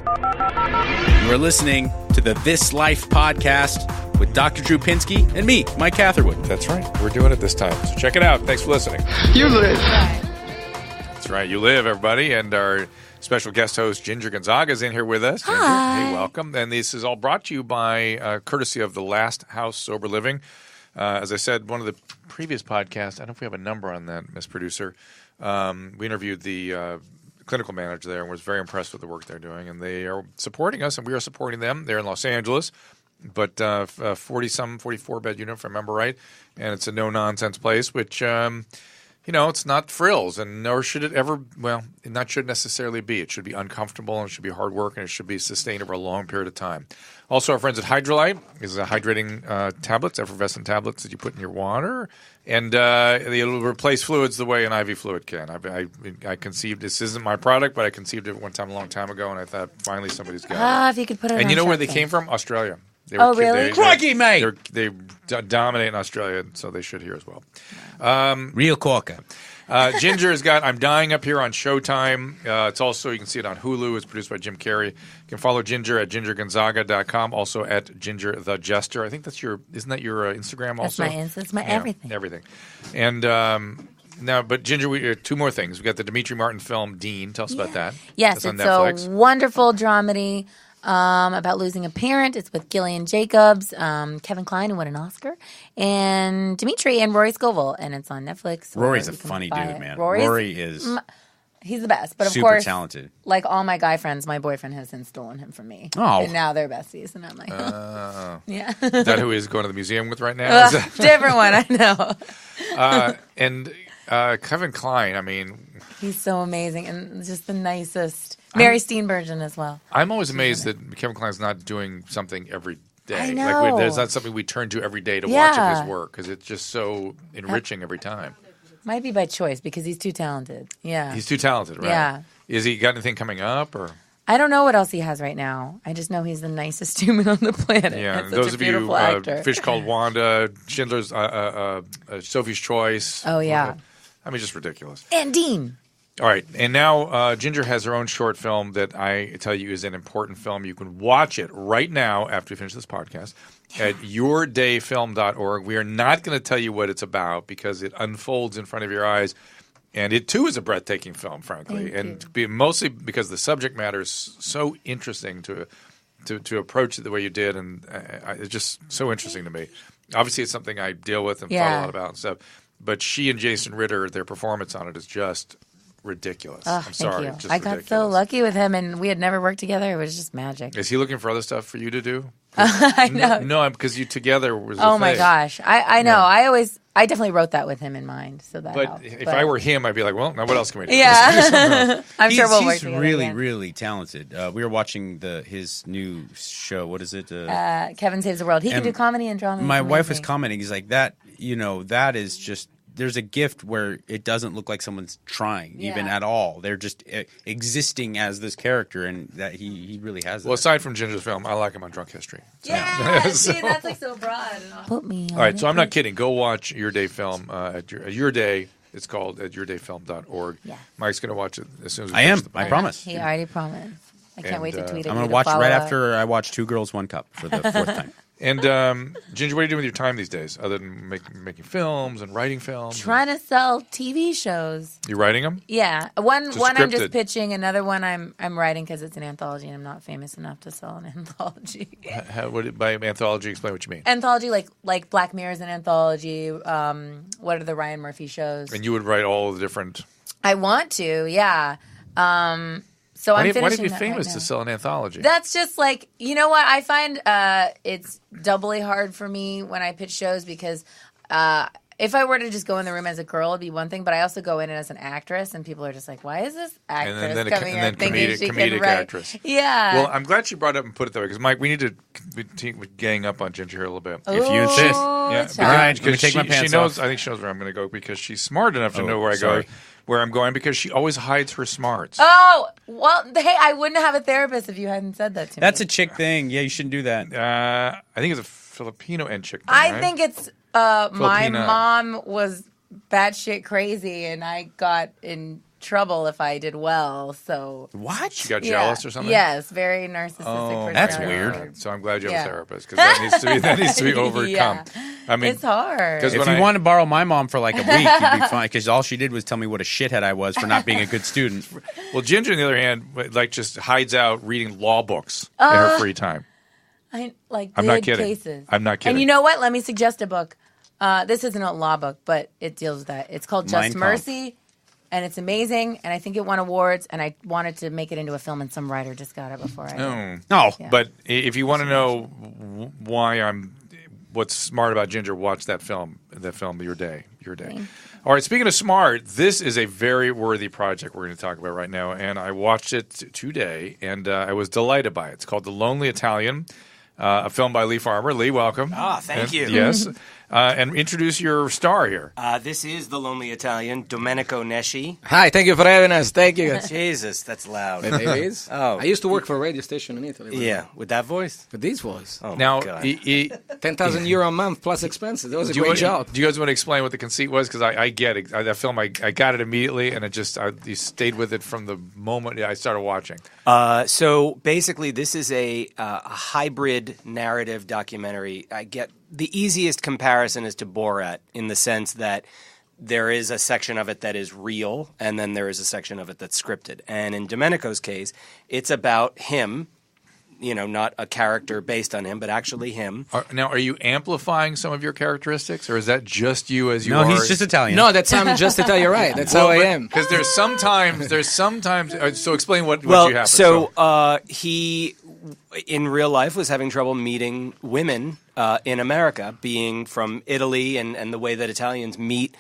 You are listening to the This Life podcast with Dr. Drew Pinsky and me, Mike Catherwood. That's right. We're doing it this time. So check it out. Thanks for listening. You live. That's right. You live, everybody. And our special guest host, Ginger Gonzaga, is in here with us. Ginger, Hi. hey, welcome. And this is all brought to you by courtesy of The Last House Sober Living. As I said, one of the previous podcasts, I don't know if we have a number on that, Miss Producer. We interviewed the clinical manager there and was very impressed with the work they're doing. And they are supporting us, and we are supporting them. They're in Los Angeles, but 44-bed unit, if I remember right. And it's a no-nonsense place, which, it's not frills, and nor should it ever, not should necessarily be. It should be uncomfortable, and it should be hard work, and it should be sustained over a long period of time. Also, our friends at Hydrolyte is hydrating tablets, effervescent tablets that you put in your water, and it'll replace fluids the way an IV fluid can. I conceived, this isn't my product, but I conceived it one time a long time ago, and I thought finally somebody's got it. If you could put it And on you know where they Shark came Tank. from? Australia. Really? Crikey, mate! They dominate in Australia, so they should here as well. Real corker. Ginger has got I'm Dying Up Here on Showtime. It's also, you can see it on Hulu. It's produced by Jim Carrey. You can follow Ginger at gingergonzaga.com, also at Ginger the Jester. I think isn't that your Instagram also? That's my everything. Everything. And now, but Ginger, we two more things. We got the Dimitri Martin film, Dean. Tell us about that. Yes, That's it's on Netflix. a wonderful dramedy about losing a parent. It's with Gillian Jacobs, Kevin Kline, who won an Oscar, and Dimitri and Rory Scovel, and it's on Netflix. Rory's a You can funny buy dude, it. man. Rory's- Rory is He's the best, but of super course, talented. like all my guy friends, my boyfriend has since stolen him from me. Oh. And now they're besties, and I'm like, yeah. Is that who he's going to the museum with right now? Is that- Different one, I know. and Kevin Kline, I mean, He's so amazing and just the nicest. Mary Steenburgen as well. I'm always amazed that Kevin Kline's not doing something every day. I Like know. there's not something we turn to every day to watch Yeah. of his work because it's just so enriching every time. Might be by choice because he's too talented. Yeah. He's too talented, right? Yeah. Is he got anything coming up or? I don't know what else he has right now. I just know he's the nicest human on the planet. Yeah, That's and such those a of you, beautiful actor. Fish Called Wanda, Schindler's, Sophie's Choice. Oh, yeah. I mean, just ridiculous. And Dean. All right, and now Ginger has her own short film that I tell you is an important film. You can watch it right now after we finish this podcast at yourdayfilm.org. We are not going to tell you what it's about because it unfolds in front of your eyes, and it too is a breathtaking film, frankly, mostly because the subject matter is so interesting to approach it the way you did, and it's just so interesting to me. Obviously, it's something I deal with and thought a lot about and stuff, but she and Jason Ritter, their performance on it is just ridiculous. I'm sorry. Thank you. Just I got ridiculous. so lucky with him, and we had never worked together. It was just magic. Is he looking for other stuff for you to do? I know. No, because you together was a Oh my thing. gosh. I know. Yeah. I definitely wrote that with him in mind. So that But helped. if I were him, I'd be like, well, now what else can we do? Yeah. I'm sure we'll work He's together really, again. really talented. We were watching his new show. What is it? Kevin Saves the World. He can And do comedy and drama. My It's wife was amazing. commenting. He's like, that is just, there's a gift where it doesn't look like someone's trying even Yeah. at all. They're just existing as this character, and that he really has that. Well, aside from Ginger's film, I like him on Drunk History. So- Yeah. See, that's like so broad. Put me on All right, so it. I'm not kidding. Go watch Your Day Film at Your Day. It's called at yourdayfilm.org. Yeah. Mike's going to watch it as soon as we I finish am. the I podcast. promise. He already promised. I can't And, wait to tweet it. I'm going to watch right after I watch Two Girls, One Cup for the fourth time. And Ginger, what are you doing with your time these days, other than making films and writing films? Trying to sell TV shows. You writing them? Yeah, one I'm scripted. just pitching. Another one I'm writing because it's an anthology, and I'm not famous enough to sell an anthology. By anthology, explain what you mean. Anthology, like Black Mirror's an anthology. What are the Ryan Murphy shows? And you would write all the different. I want to, yeah. So Why I'm do you finishing be that famous right to now. sell an anthology? That's just like, you know what? I find it's doubly hard for me when I pitch shows because if I were to just go in the room as a girl, it'd be one thing. But I also go in as an actress, and people are just like, "Why is this actress coming in thinking she can comedic write?" actress. Yeah. Well, I'm glad you brought it up and put it that way because Mike, we need to gang up on Ginger here a little bit. If you insist. Yeah, it's All right, because let me take my she pants knows. off. I think she knows where I'm going to go because she's smart enough to Oh, know where I sorry. go, where I'm going because she always hides her smarts. Oh, well, hey, I wouldn't have a therapist if you hadn't said that to me. That's a chick thing. Yeah, you shouldn't do that. I think it's a Filipino and chick thing, I right? think it's my Filipina. mom was batshit crazy, and I got in trouble if I did well. So What? She got jealous or something? Yes, very narcissistic. Oh, that's personality. weird. So I'm glad you have Yeah. a therapist because that needs to be overcome. Yeah. I mean, It's hard. 'cause If when you I- want to borrow my mom for like a week, you'd be fine. Because all she did was tell me what a shithead I was for not being a good student. Well, Ginger, on the other hand, like just hides out reading law books in her free time. I like I'm big not kidding. cases. I'm not kidding. And you know what? Let me suggest a book. This isn't a law book, but it deals with that. It's called Mein Just Kampf. Mercy, and it's amazing. And I think it won awards. And I wanted to make it into a film, and some writer just got it before I did. Oh. No. Yeah. But if you want to know why what's smart about Ginger, watch that film. Your Day. All right. Speaking of smart, this is a very worthy project we're going to talk about right now, and I watched it today, and I was delighted by it. It's called The Lonely Italian, a film by Lee Farber. Lee, welcome. Thank you. Yes, and introduce your star here. This is The Lonely Italian, Domenico Nesci. Hi, thank you for having us. Thank you. Jesus, that's loud. It is. Oh. I used to work for a radio station in Italy. Yeah, with that voice? With this voice. Oh, Now, my God. 10,000 euro a month plus expenses. That was a do you great job. Do you guys want to explain what the conceit was? Because I get it. That film, I got it immediately, and you stayed with it from the moment I started watching. So basically, this is a hybrid narrative documentary. I get the easiest comparison is to Borat in the sense that there is a section of it that is real, and then there is a section of it that's scripted. And in Domenico's case, it's about him. Not a character based on him, but actually him. Now, are you amplifying some of your characteristics, or is that just you as you No, are? he's just Italian. No, that's I'm just to tell you right. That's how I am. Because there's sometimes. So explain what you have. He, in real life, was having trouble meeting women in America, being from Italy, and the way that Italians meet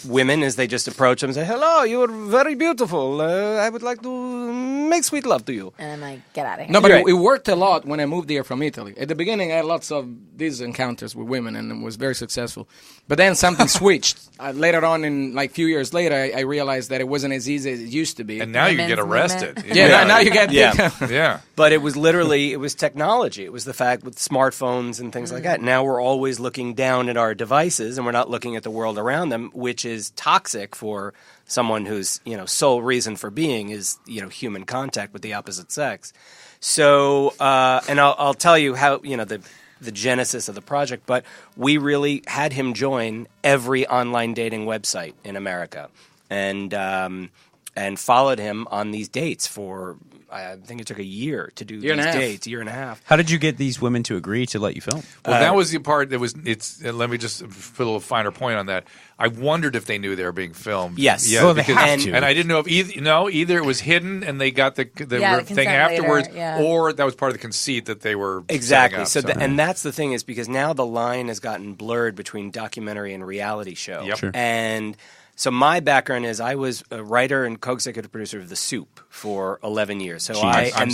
women is they just approach them and say, "Hello, you are very beautiful. I would like to make sweet love to you." And I'm like, get out of here. No, but Right. it worked a lot when I moved here from Italy. At the beginning, I had lots of these encounters with women, and it was very successful. But then something switched. Later on, in like few years later, I realized that it wasn't as easy as it used to be. And now you Women's get arrested. movement. yeah, now you get Yeah. Yeah. But it was technology. It was the fact with smartphones and things like that. Now we're always looking down at our devices, and we're not looking at the world around them, which is toxic for someone whose sole reason for being is human contact with the opposite sex. So, and I'll tell you how the genesis of the project, but we really had him join every online dating website in America, and followed him on these dates for I think it took a year to do Year and these a half. dates, year and a half. How did you get these women to agree to let you film? Well, that was the part that was. Let me just put a little finer point on that. I wondered if they knew they were being filmed. Yes. Yeah. Well, they because- have to. And I didn't know if either it was hidden and they got the Yeah, the thing consent afterwards, later, yeah. or that was part of the conceit that they were Exactly. setting up, And that's the thing is because now the line has gotten blurred between documentary and reality show. Yep. Sure. And so my background is I was a writer and co-executive producer of The Soup for 11 years. So I'm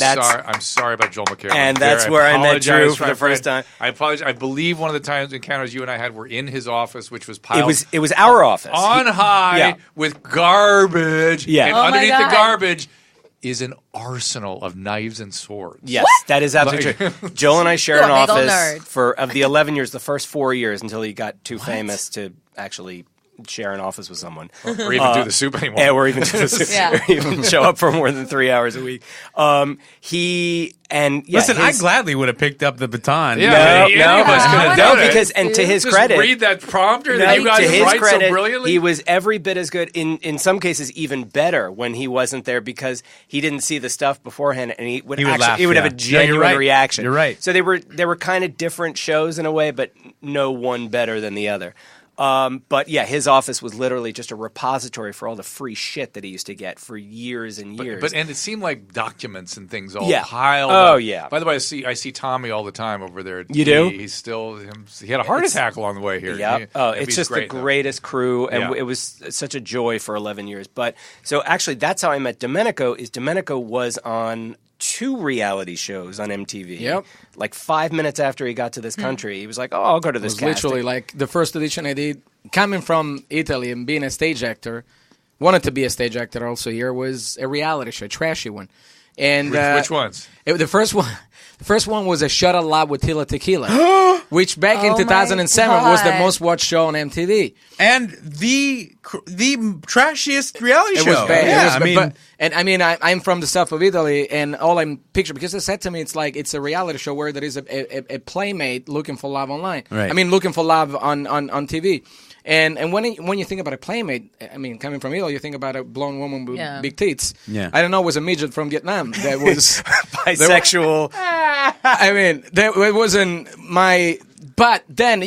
sorry about Joel McHale. And that's where I met Drew for the first time. I apologize. I believe one of the encounters you and I had were in his office, which was piled It was our office. on high Yeah. with garbage. Yeah. And Oh my underneath the God. garbage is an arsenal of knives and swords. Yes, that is absolutely true. Joel and I share You're an a big ol' office nerd. of the 11 years, the first 4 years until he got too famous to actually share an office with someone. Or even do the soup anymore. Yeah, or even do this, Yeah. or even show up for more than 3 hours a week. Listen, I gladly would have picked up the baton. Yeah, any of us could have done it. because and to his Just credit, read that prompter no, that you guys to his write credit, so brilliantly. he was every bit as good. In some cases, even better when he wasn't there because he didn't see the stuff beforehand, and he would laugh, he would have a yeah. genuine Yeah, you're right. reaction. You're right. So they were kind of different shows in a way, but no one better than the other. But yeah, his office was literally just a repository for all the free shit that he used to get for years and years. And it seemed like documents and things all Yeah. piled Oh, up. yeah. By the way, I see Tommy all the time over there. You do? He's still he had a heart attack along the way here. Yeah. It's he's just great, the though. greatest crew, and Yeah. it was such a joy for 11 years. But so actually, that's how I met Domenico. Domenico was on 2 reality shows on MTV. Yep. Like 5 minutes after he got to this country, he was like, "Oh, I'll go to It this." was literally like the first audition I did. Coming from Italy and being a stage actor, wanted to be a stage actor also here, was a reality show, a trashy one. And Which ones? The first one was a Shut a Lot with Tila Tequila, which back in Oh my 2007 was the God. most watched show on MTV. And the the trashiest reality It show. was bad. Yeah, It was I bad. mean, I'm from the south of Italy, and all I'm picturing, because they said to me, it's like it's a reality show where there is a playmate looking for love online. Right. I mean, looking for love on TV. And when you think about a playmate, I mean, coming from Italy, you think about a blonde woman with big tits. Yeah. I don't know, it was a midget from Vietnam that was Bisexual. I mean, it wasn't my. But then,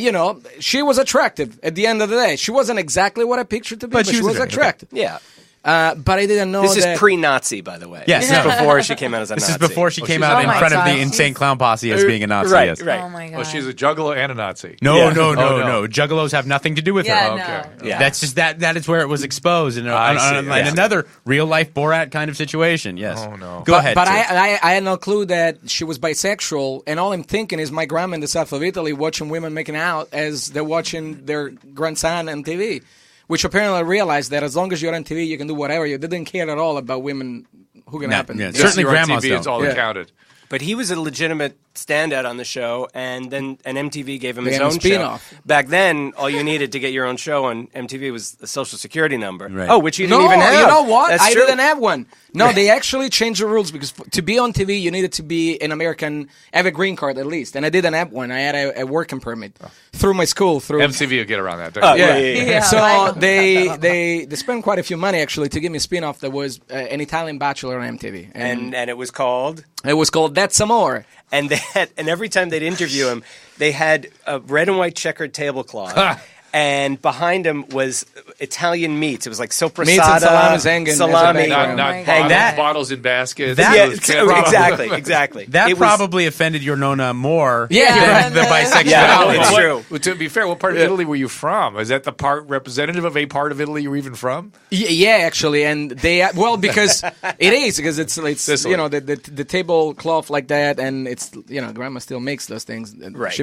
she was attractive at the end of the day. She wasn't exactly what I pictured to be, but she was attractive. Yeah. But I didn't know This that. is pre-Nazi, by the way. Yes, This is no. before she came out as a this Nazi. is before she came she's out a in Nazi. front of the Oh my God. insane clown posse as being a Nazi. Right, yes. right. Oh my god. Oh, she's a juggalo and a Nazi. No, Yeah. no, no, Oh, no. no. Juggalos have nothing to do with Yeah, her. no. Okay. Yeah. That's just that is where it was exposed in, I see. in Yeah. another real life Borat kind of situation. Yes. Oh, no. Go ahead. But Sid. I had no clue that she was bisexual, and all I'm thinking is my grandma in the south of Italy watching women making out as they're watching their grandson on TV, which apparently realized that as long as you're on TV, you can do whatever. You didn't care at all about women hooking No, up. And yeah, Yes, certainly you were on grandmas TV, don't. it's all Yeah. that counted. But he was a legitimate standout on the show, and then MTV gave him They his gave him a own show. spin-off. Back then, all you needed to get your own show on MTV was a social security number. Right. Oh, which you didn't No, even have. you know what? That's I true. didn't have one. No, they actually changed the rules because to be on TV, you needed to be an American, have a green card at least. And I didn't have one. I had a working permit through my school. Through MTV will get around that. Oh, Yeah. yeah. So Michael. they spent quite a few money actually to give me a spin-off that was an Italian Bachelor on MTV, And it was called. it was called That's Amore. And and every time they'd interview him, they had a red and white checkered tablecloth. And behind him was Italian meats. It was like sopressata, Meats and salamis hanging as a salami. background. Not Oh my bottles, God. bottles in baskets. That- Yeah, Those so- can't- exactly. That It was- probably offended your Nona more Yeah, than right. the bisexuality. Yeah, it's What- true. well, to be fair, what part of Italy were you from? Is that the part representative of a part of Italy you're even from? Yeah, actually, and they because because it's Sicily. the tablecloth like that, and it's grandma still makes those things. Right.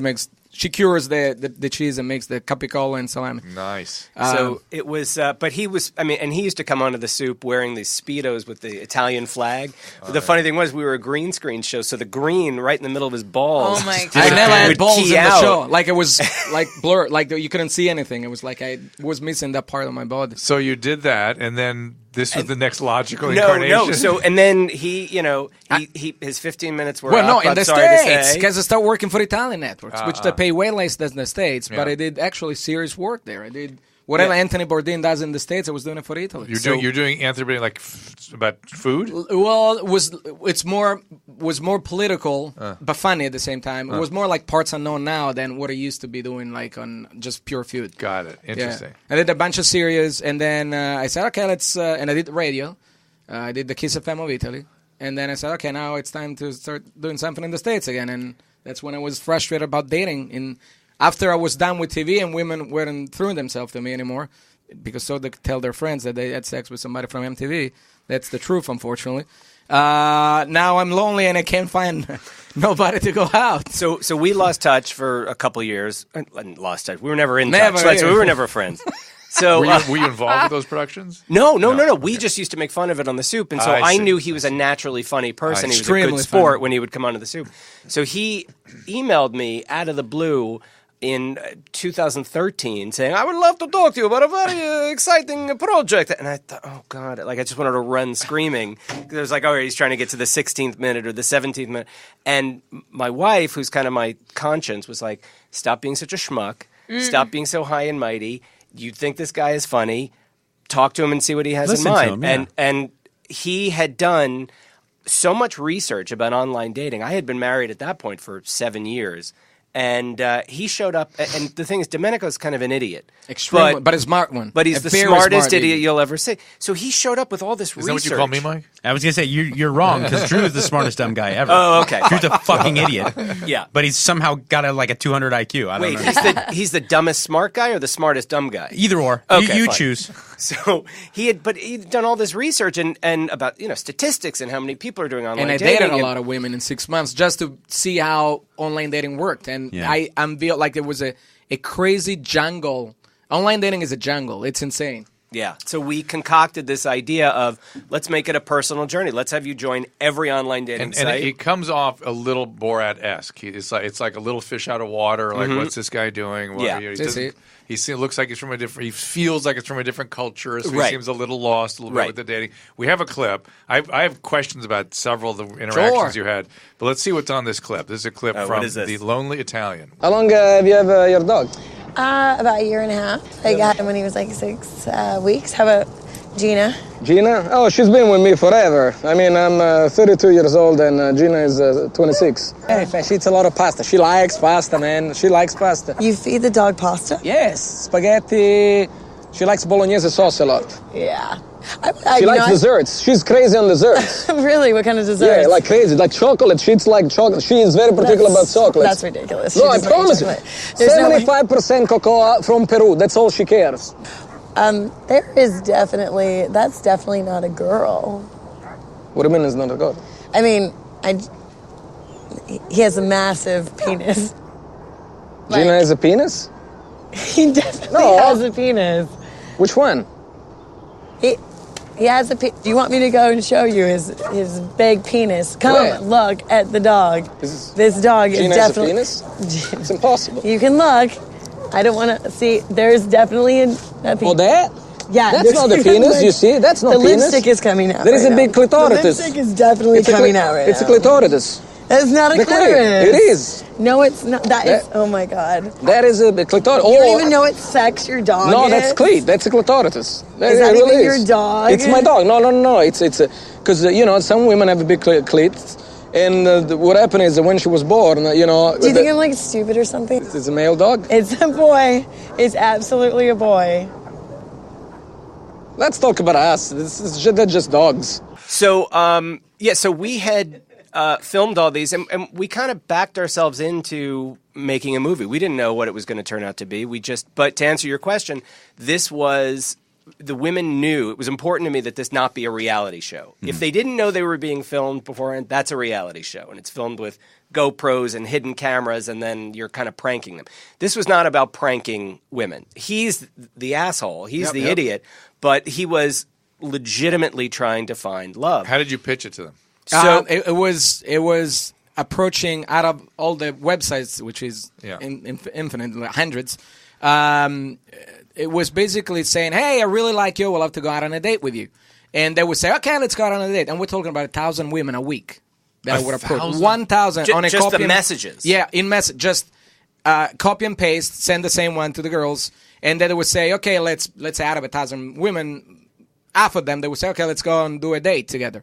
She cures the cheese and makes the capicola and salami. Nice. So it was, but he was, and he used to come onto the soup wearing these Speedos with the Italian flag. But the funny thing was, we were a green screen show, so the green right in the middle of his balls. Oh my just God. I never had would balls in key the out. show. Like it was like blurred, like you couldn't see anything. It was like I was missing that part of my body. So you did that, and then this was the next logical No, incarnation. so, and then he his 15 minutes were Well, no, up, in I'm the sorry to States, say. because I started working for Italian networks, which they pay way less than the States. But Yeah. I did actually serious work there. I did whatever Yeah. Anthony Bourdain does in the States. I was doing it for Italy. you're doing Anthony Bourdain like about food. Well, it's more political, but funny at the same time. It was more like Parts Unknown now than what I used to be doing, like on just pure food. Got it. Interesting. I did a bunch of series, and then I said, okay, let's. And I did radio. I did the Kiss FM of Italy, and then I said, okay, now it's time to start doing something in the States again. And that's when I was frustrated about dating. And after I was done with TV, and women weren't throwing themselves to me anymore, because so they could tell their friends that they had sex with somebody from MTV. That's the truth, unfortunately. Now I'm lonely and I can't find nobody to go out. So we lost touch for a couple years. Lost touch. We were never in Never, touch. Right, yeah. so we were never friends. So Were you involved with those productions? No. We just used to make fun of it on the soup, and so I I see. knew he was a naturally funny person. He was a Extremely good sport funny. when he would come onto the soup. So he emailed me out of the blue in 2013 saying, "I would love to talk to you about a very exciting project." And I thought, oh God, like I just wanted to run screaming. It was like, oh, he's trying to get to the 16th minute or the 17th minute. And my wife, who's kind of my conscience, was like, "Stop being such a schmuck. Stop being so high and mighty. You think this guy is funny. Talk to him and see what he has Listen in to mind." him, yeah. And he had done so much research about online dating. I had been married at that point for 7 years. And he showed up. And the thing is, Domenico's kind of an idiot. Extremely, but a smart one. But he's A the very smartest smart idiot you'll ever see. So he showed up with all this Is that research. what you call me, Mike? I was gonna say you're wrong because Drew is the smartest dumb guy ever. Oh, okay. Drew's a fucking idiot. Yeah. But he's somehow got a 200 IQ. I don't Wait, know. he's the dumbest smart guy or the smartest dumb guy? Either or. Okay, you fine. choose. So he'd done all this research and about statistics and how many people are doing online And I dating. dated a lot of women in 6 months just to see how online dating worked. And Yeah. I feel like there was a crazy jungle. Online dating is a jungle. It's insane. Yeah. So we concocted this idea of let's make it a personal journey. Let's have you join every online dating And site. it comes off a little Borat-esque. It's like a little fish out of water. Like, what's this guy doing? What, Yeah. He looks like he's from a different. He feels like it's from a different culture. So Right. he seems a little lost, a little bit Right. with the dating. We have a clip. I have questions about several of the interactions you had, but let's see what's on this clip. This is a clip from what is this? The Lonely Italian. How long have you have your dog? About a year and a half. I got him when he was like 6 weeks. How about Gina? Gina? Oh, she's been with me forever. I mean, I'm 32 years old and Gina is 26. Hey, she eats a lot of pasta. She likes pasta, man. She likes pasta. You feed the dog pasta? Yes, spaghetti. She likes bolognese sauce a lot. Yeah. She likes desserts. She's crazy on desserts. Really? What kind of desserts? Yeah, like crazy. Like chocolate. She eats like chocolate. She is very particular about chocolate. That's ridiculous. No, I promise you. 75% cocoa from Peru. That's all she cares. That's definitely not a girl. What do you mean it's not a girl? I mean, he has a massive penis. Gina has a penis? He definitely has a penis. Which one? He has a penis. Do you want me to go and show you his big penis? Come Where? look at the dog. This dog Gina is definitely... has a penis? It's impossible. You can look. I don't want to see. There's definitely a penis. Oh, that? Yeah, That's not the penis, you see? That's not the penis. lipstick is coming out. There is right a big now. clitoris. The lipstick is definitely coming out right It's now. a clitoris. That's not a The clitoris. It is. No, it's not. That is. Oh my god. That is a clitoris. You don't even know what sex your dog No, is. that's clit. That's a clitoris. Is that even your dog? It's my dog. No. It's because some women have a big clit, and what happened is that when she was born, Do you think I'm like stupid or something? it's a male dog. It's a boy. It's absolutely a boy. Let's talk about us. They're just dogs. So, so we had filmed all these, and we kind of backed ourselves into making a movie. We didn't know what it was going to turn out to be. But to answer your question, the women knew it was important to me that this not be a reality show. If they didn't know they were being filmed beforehand, that's a reality show, and it's filmed with GoPros and hidden cameras, and then you're kind of pranking them. This was not about pranking women. He's the asshole. He's the idiot, but he was legitimately trying to find love. How did you pitch it to them? So it was approaching out of all the websites, which is infinite, like hundreds. It was basically saying, "Hey, I really like you. I'd love to go out on a date with you." And they would say, "Okay, let's go out on a date." And we're talking about 1,000 women a week that I would approach. 1,000 on a just copy the and- messages. Yeah, in message, just copy and paste, send the same one to the girls, and then they would say, "Okay, let's say out of 1,000 women, half of them they would say, okay, let's go and do a date together."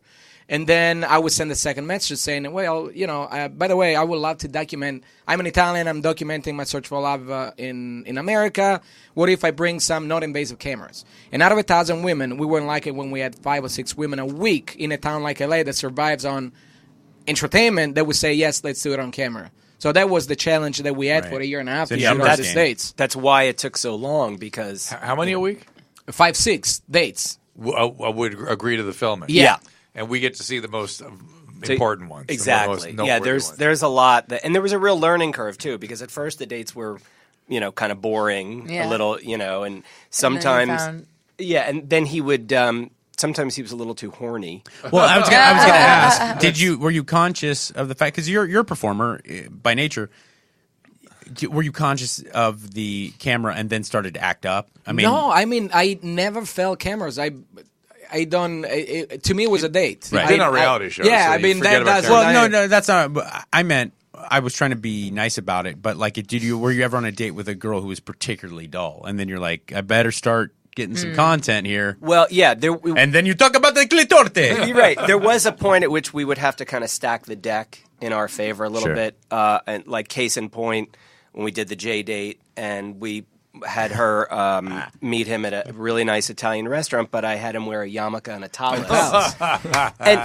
And then I would send a second message saying, well, by the way, I would love to document. I'm an Italian. I'm documenting my search for love in America. What if I bring some non-invasive cameras? And out of 1,000 women, we wouldn't like it when we had 5 or 6 women a week in a town like LA that survives on entertainment that would say, yes, let's do it on camera. So that was the challenge that we had for a year and a half to shoot out the States. That's why it took so long, because... How many a week? 5, 6 dates. I would agree to the filming. Yeah. And we get to see the most important ones. Exactly. The most noteworthy ones. There's a lot. And there was a real learning curve, too, because at first the dates were, kind of boring, a little, and sometimes... And then he would... sometimes he was a little too horny. Well, I was gonna ask, were you conscious of the fact, because you're a performer by nature, were you conscious of the camera and then started to act up? I never felt cameras. I don't. To me, it was a date. Right. They're not reality shows. Yeah, so I mean that's. Well, no, that's not. I meant I was trying to be nice about it, but like, were you ever on a date with a girl who was particularly dull, and then you're like, I better start getting some content here. Well, yeah, and then you talk about the clitorte. You're right. There was a point at which we would have to kind of stack the deck in our favor a little bit, and like case in point, when we did the J date, and we had her meet him at a really nice Italian restaurant, but I had him wear a yarmulke and a tallis. And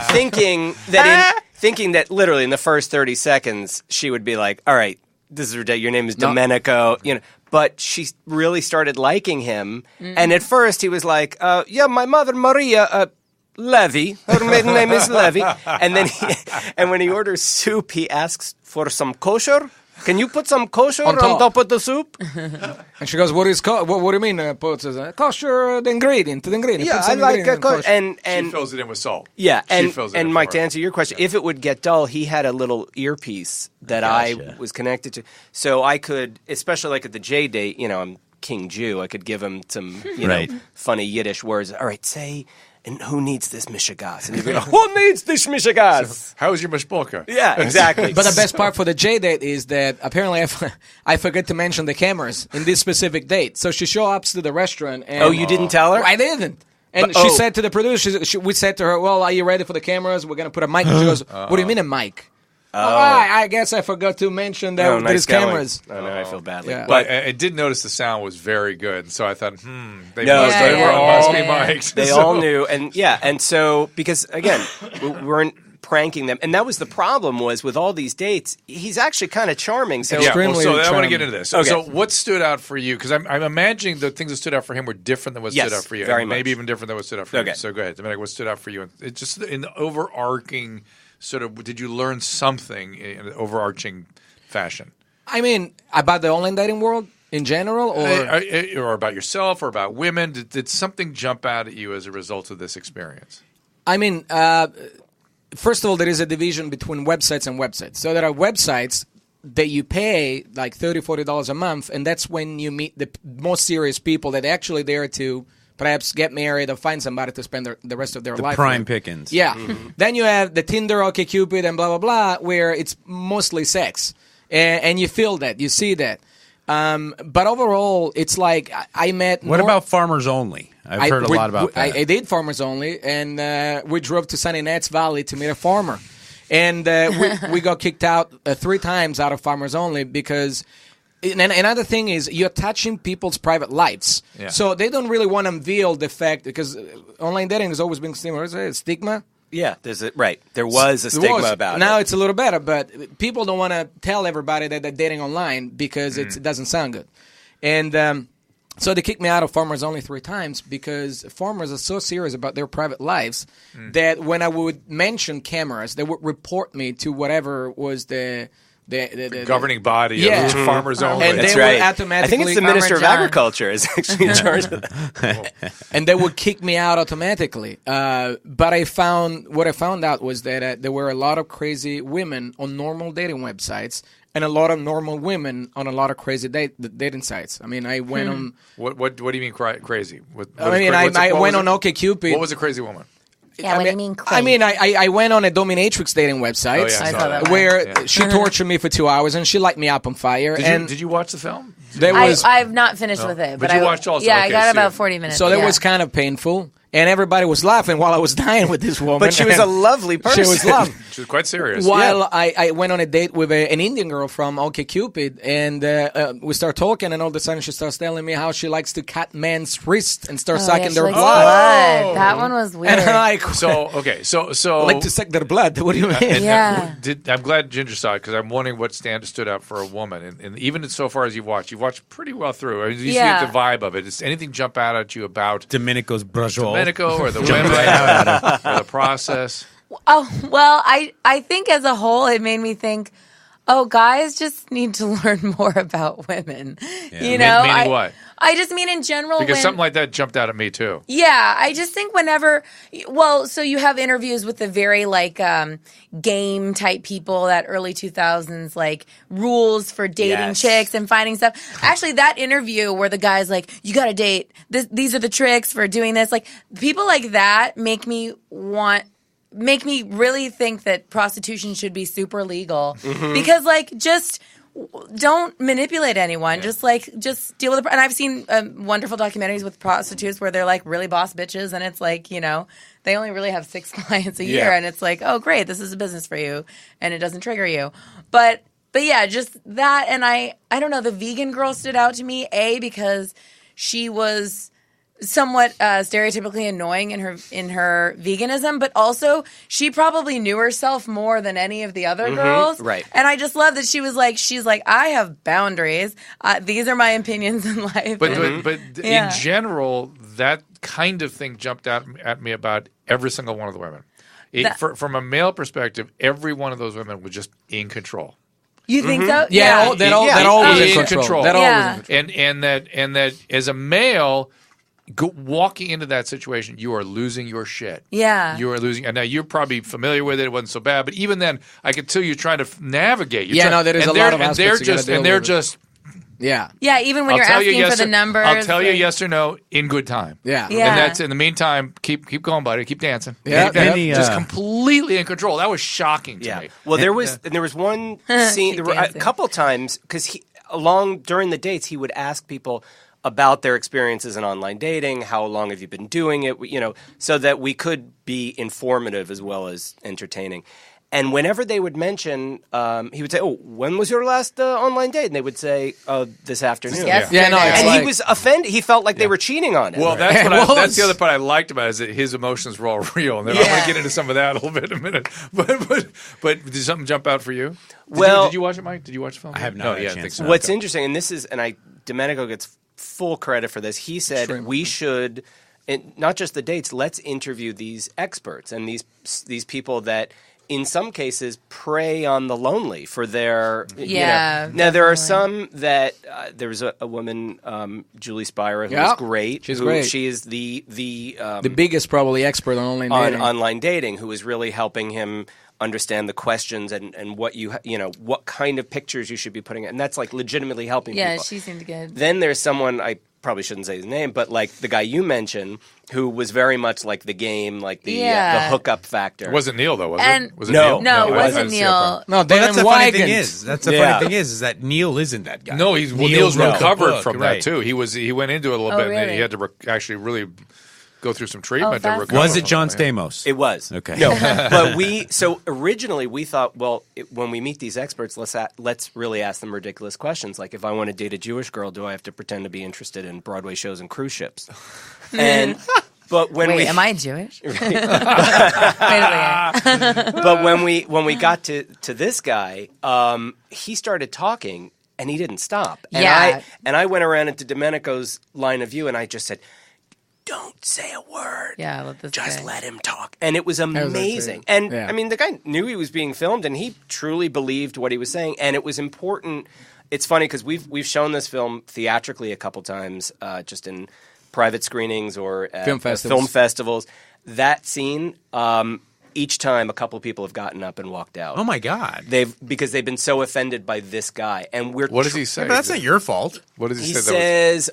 thinking that literally in the first 30 seconds, she would be like, all right, this is your name is Domenico, But she really started liking him. And at first he was like, my mother, Maria, Levi. Her maiden name is Levi. And then when he orders soup, he asks for some kosher. Can you put some kosher On on top. top of the soup? And she goes, what do you mean put kosher, the ingredient, Yeah, Put I some like ingredient, kosher. kosher. And She fills it in with salt. yeah, She fills it in and Mike, for to it. answer your question, if it would get dull, he had a little earpiece that I was connected to, so I could, especially like at the J date, I'm King Jew, I could give him some, Right. funny Yiddish words. All right, say, and who needs this mishigas? And he'd be like, who needs this mishigas? How is your mishpolka? Yeah, exactly. But the best part for the J date is that apparently I forget to mention the cameras in this specific date. So she shows up to the restaurant. And, Oh, you didn't tell her? I didn't. And she said to the producer, we said to her, well, are you ready for the cameras? We're going to put a mic. And she goes, what do you mean a mic? Oh, I guess I forgot to mention that there's cameras. Oh, no, I feel badly. Yeah. But I did notice the sound was very good, so I thought, they No, must, they they were must all- be mic'd. They all knew, and so because again, we weren't pranking them, and that was the problem was with all these dates. He's actually kind of charming. So Yeah, well, Extremely so I want to charming. get into this. Okay. So what stood out for you? Because I'm imagining the things that stood out for him were different than what Yes, stood out for you. very and maybe much. even different than what stood out for Okay. you. So go ahead, Domenico, what stood out for you? It just in the overarching sort of, did you learn something in an overarching fashion? I mean, about the online dating world in general? Or about yourself or about women? Did something jump out at you as a result of this experience? I mean, first of all, there is a division between websites and websites. So there are websites that you pay like $30, $40 a month, and that's when you meet the most serious people that are actually there to perhaps get married or find somebody to spend the rest of their life Prime with. pickings. Yeah. Then you have the Tinder, OkCupid, and blah, blah, blah, where it's mostly sex. And you feel that. You see that. But overall, it's like I met... What about Farmers Only? I've heard a lot about that. I did Farmers Only, and we drove to Sunny Nats Valley to meet a farmer. And we got kicked out 3 times out of Farmers Only because... And another thing is you're touching people's private lives. Yeah. So they don't really want to unveil the fact, because online dating has always been stigma. yeah, there was a stigma about it. Now it's a little better, but people don't want to tell everybody that they're dating online because it doesn't sound good. And so they kicked me out of Farmers Only 3 times because farmers are so serious about their private lives that when I would mention cameras, they would report me to whatever was the Governing body Yeah. of farmers only. And That's they would right. automatically... I think it's the Farmer Minister of John. Agriculture is actually in charge of that. and they would kick me out automatically. But I found out was that there were a lot of crazy women on normal dating websites and a lot of normal women on a lot of crazy dating sites. I mean, I went on... What do you mean crazy? I went on OkCupid. What was a crazy woman? Yeah, what do you mean? I mean, I went on a dominatrix dating website Oh, yeah, I saw that one. where she tortured me for 2 hours and she light me up on fire. Did you watch the film? there was I've not finished with it, But but you I watched also, Yeah, I okay, got so about you- 40 minutes. so that yeah. was kind of painful, and everybody was laughing while I was dying with this woman. But she was a lovely person. She was lovely. She was quite serious. While I went on a date with an Indian girl from OkCupid, and we start talking, and all of a sudden she starts telling me how she likes to cut men's wrists and start Oh, sucking yeah, she their likes blood. blood. That one was weird. And I'm like, So okay, so like to suck their blood. What do you mean? And, Yeah. I'm glad Ginger saw it because I'm wondering what stood out for a woman, and even so far as you've watched pretty well through. I mean, you Yeah. get the vibe of it. Does anything jump out at you about Domenico's brajol. Domenico or the women or the process? Oh, well, I think as a whole, it made me think, oh, guys just need to learn more about women. You know? Meaning what? I just mean in general. Because when, something like that jumped out at me too. Yeah, I just think whenever, well, so you have interviews with the very like game type people, that early 2000s, like rules for dating Yes. chicks and finding stuff. Actually, that interview where the guy's like, you got to date, these are the tricks for doing this. Like people like that make me really think that prostitution should be super legal because like just don't manipulate anyone. Just deal with it. And I've seen wonderful documentaries with prostitutes where they're like really boss bitches, and it's like, you know, they only really have 6 clients a year, and it's like, oh great, this is a business for you, and it doesn't trigger you. But yeah, just that. And I don't know. The vegan girl stood out to me because she was somewhat stereotypically annoying in her veganism, but also she probably knew herself more than any of the other girls. right. And I just love that she's like, I have boundaries. These are my opinions in life. But Yeah. in general, that kind of thing jumped out at me about every single one of the women. From a male perspective, every one of those women was just in control. You think so? Yeah, that always in in control. That Yeah. always in control. And that as a male, walking into that situation, you are losing your shit. Yeah. You are losing. And now you're probably familiar with it. It wasn't so bad, but even then, I could tell you're trying to navigate. There is a lot of aspects you gotta deal and they're with. just. Yeah. Yeah, even when you're asking for the numbers. I'll tell you yes or no in good time. Yeah. Yeah. And that's in the meantime, keep going, buddy. Keep dancing. Yeah. Keep dancing. Any, just completely in control. That was shocking to me. Well, there was one scene. There were a dancing. couple times because during the dates he would ask people about their experiences in online dating. How long have you been doing it? So that we could be informative as well as entertaining. And whenever they would mention, he would say, "Oh, when was your last online date?" And they would say, "Oh, this afternoon." Yes. Yeah, no, it's And like, he was offended. He felt like they were cheating on him. Well, that's Well, that's the other part I liked about it, is that his emotions were all real. And then I want to get into some of that a little bit in a minute. But did something jump out for you? Did you watch it, Mike? Did you watch the film? I have not No, had a yeah, chance. I think so. What's interesting, and Domenico gets full credit for this. He said we should, not just the dates. Let's interview these experts and these people that, in some cases, prey on the lonely for their. Yeah, Now there are definitely. some that there was a woman, Julie Spira, who was great. She's great. She is the biggest probably expert on online dating. online dating, who is really helping him understand the questions and what what kind of pictures you should be putting in. And that's like legitimately helping Yeah, people. she seemed good. Then there's someone, I probably shouldn't say his name, but like the guy you mentioned, who was very much like the game, like the hookup factor. It wasn't Neil, though, was And- it? Was it No. Neil? No, it I wasn't didn't see that part. Neil. No, Well, that's the Dan funny thing Wygant. that's the Yeah. funny thing is that Neil isn't that guy. No, Neil's wrote the recovered book, from right. that too. He went into it a little Oh, bit, and really? he had to actually really go through some treatment to fascinating. recover. Was it from John yeah. Stamos? It was. Okay. No, but originally we thought, well, when we meet these experts, let's really ask them ridiculous questions. Like, if I want to date a Jewish girl, do I have to pretend to be interested in Broadway shows and cruise ships? But when Wait, am I Jewish? Wait a second. But when we got to this guy, he started talking and he didn't stop. And Yeah. I went around into Domenico's line of view and I just said, "Don't say a word. Yeah, let this Just guy. let him talk." And it was amazing. actually- And yeah. I mean, the guy knew he was being filmed and he truly believed what he was saying. And it was important. It's funny because we've shown this film theatrically a couple times, just in private screenings or at Film festivals. film festivals. That scene, each time a couple of people have gotten up and walked out. Oh my God. Because they've been so offended by this guy. And we're What does he say? But that's not your fault. What does he He say? says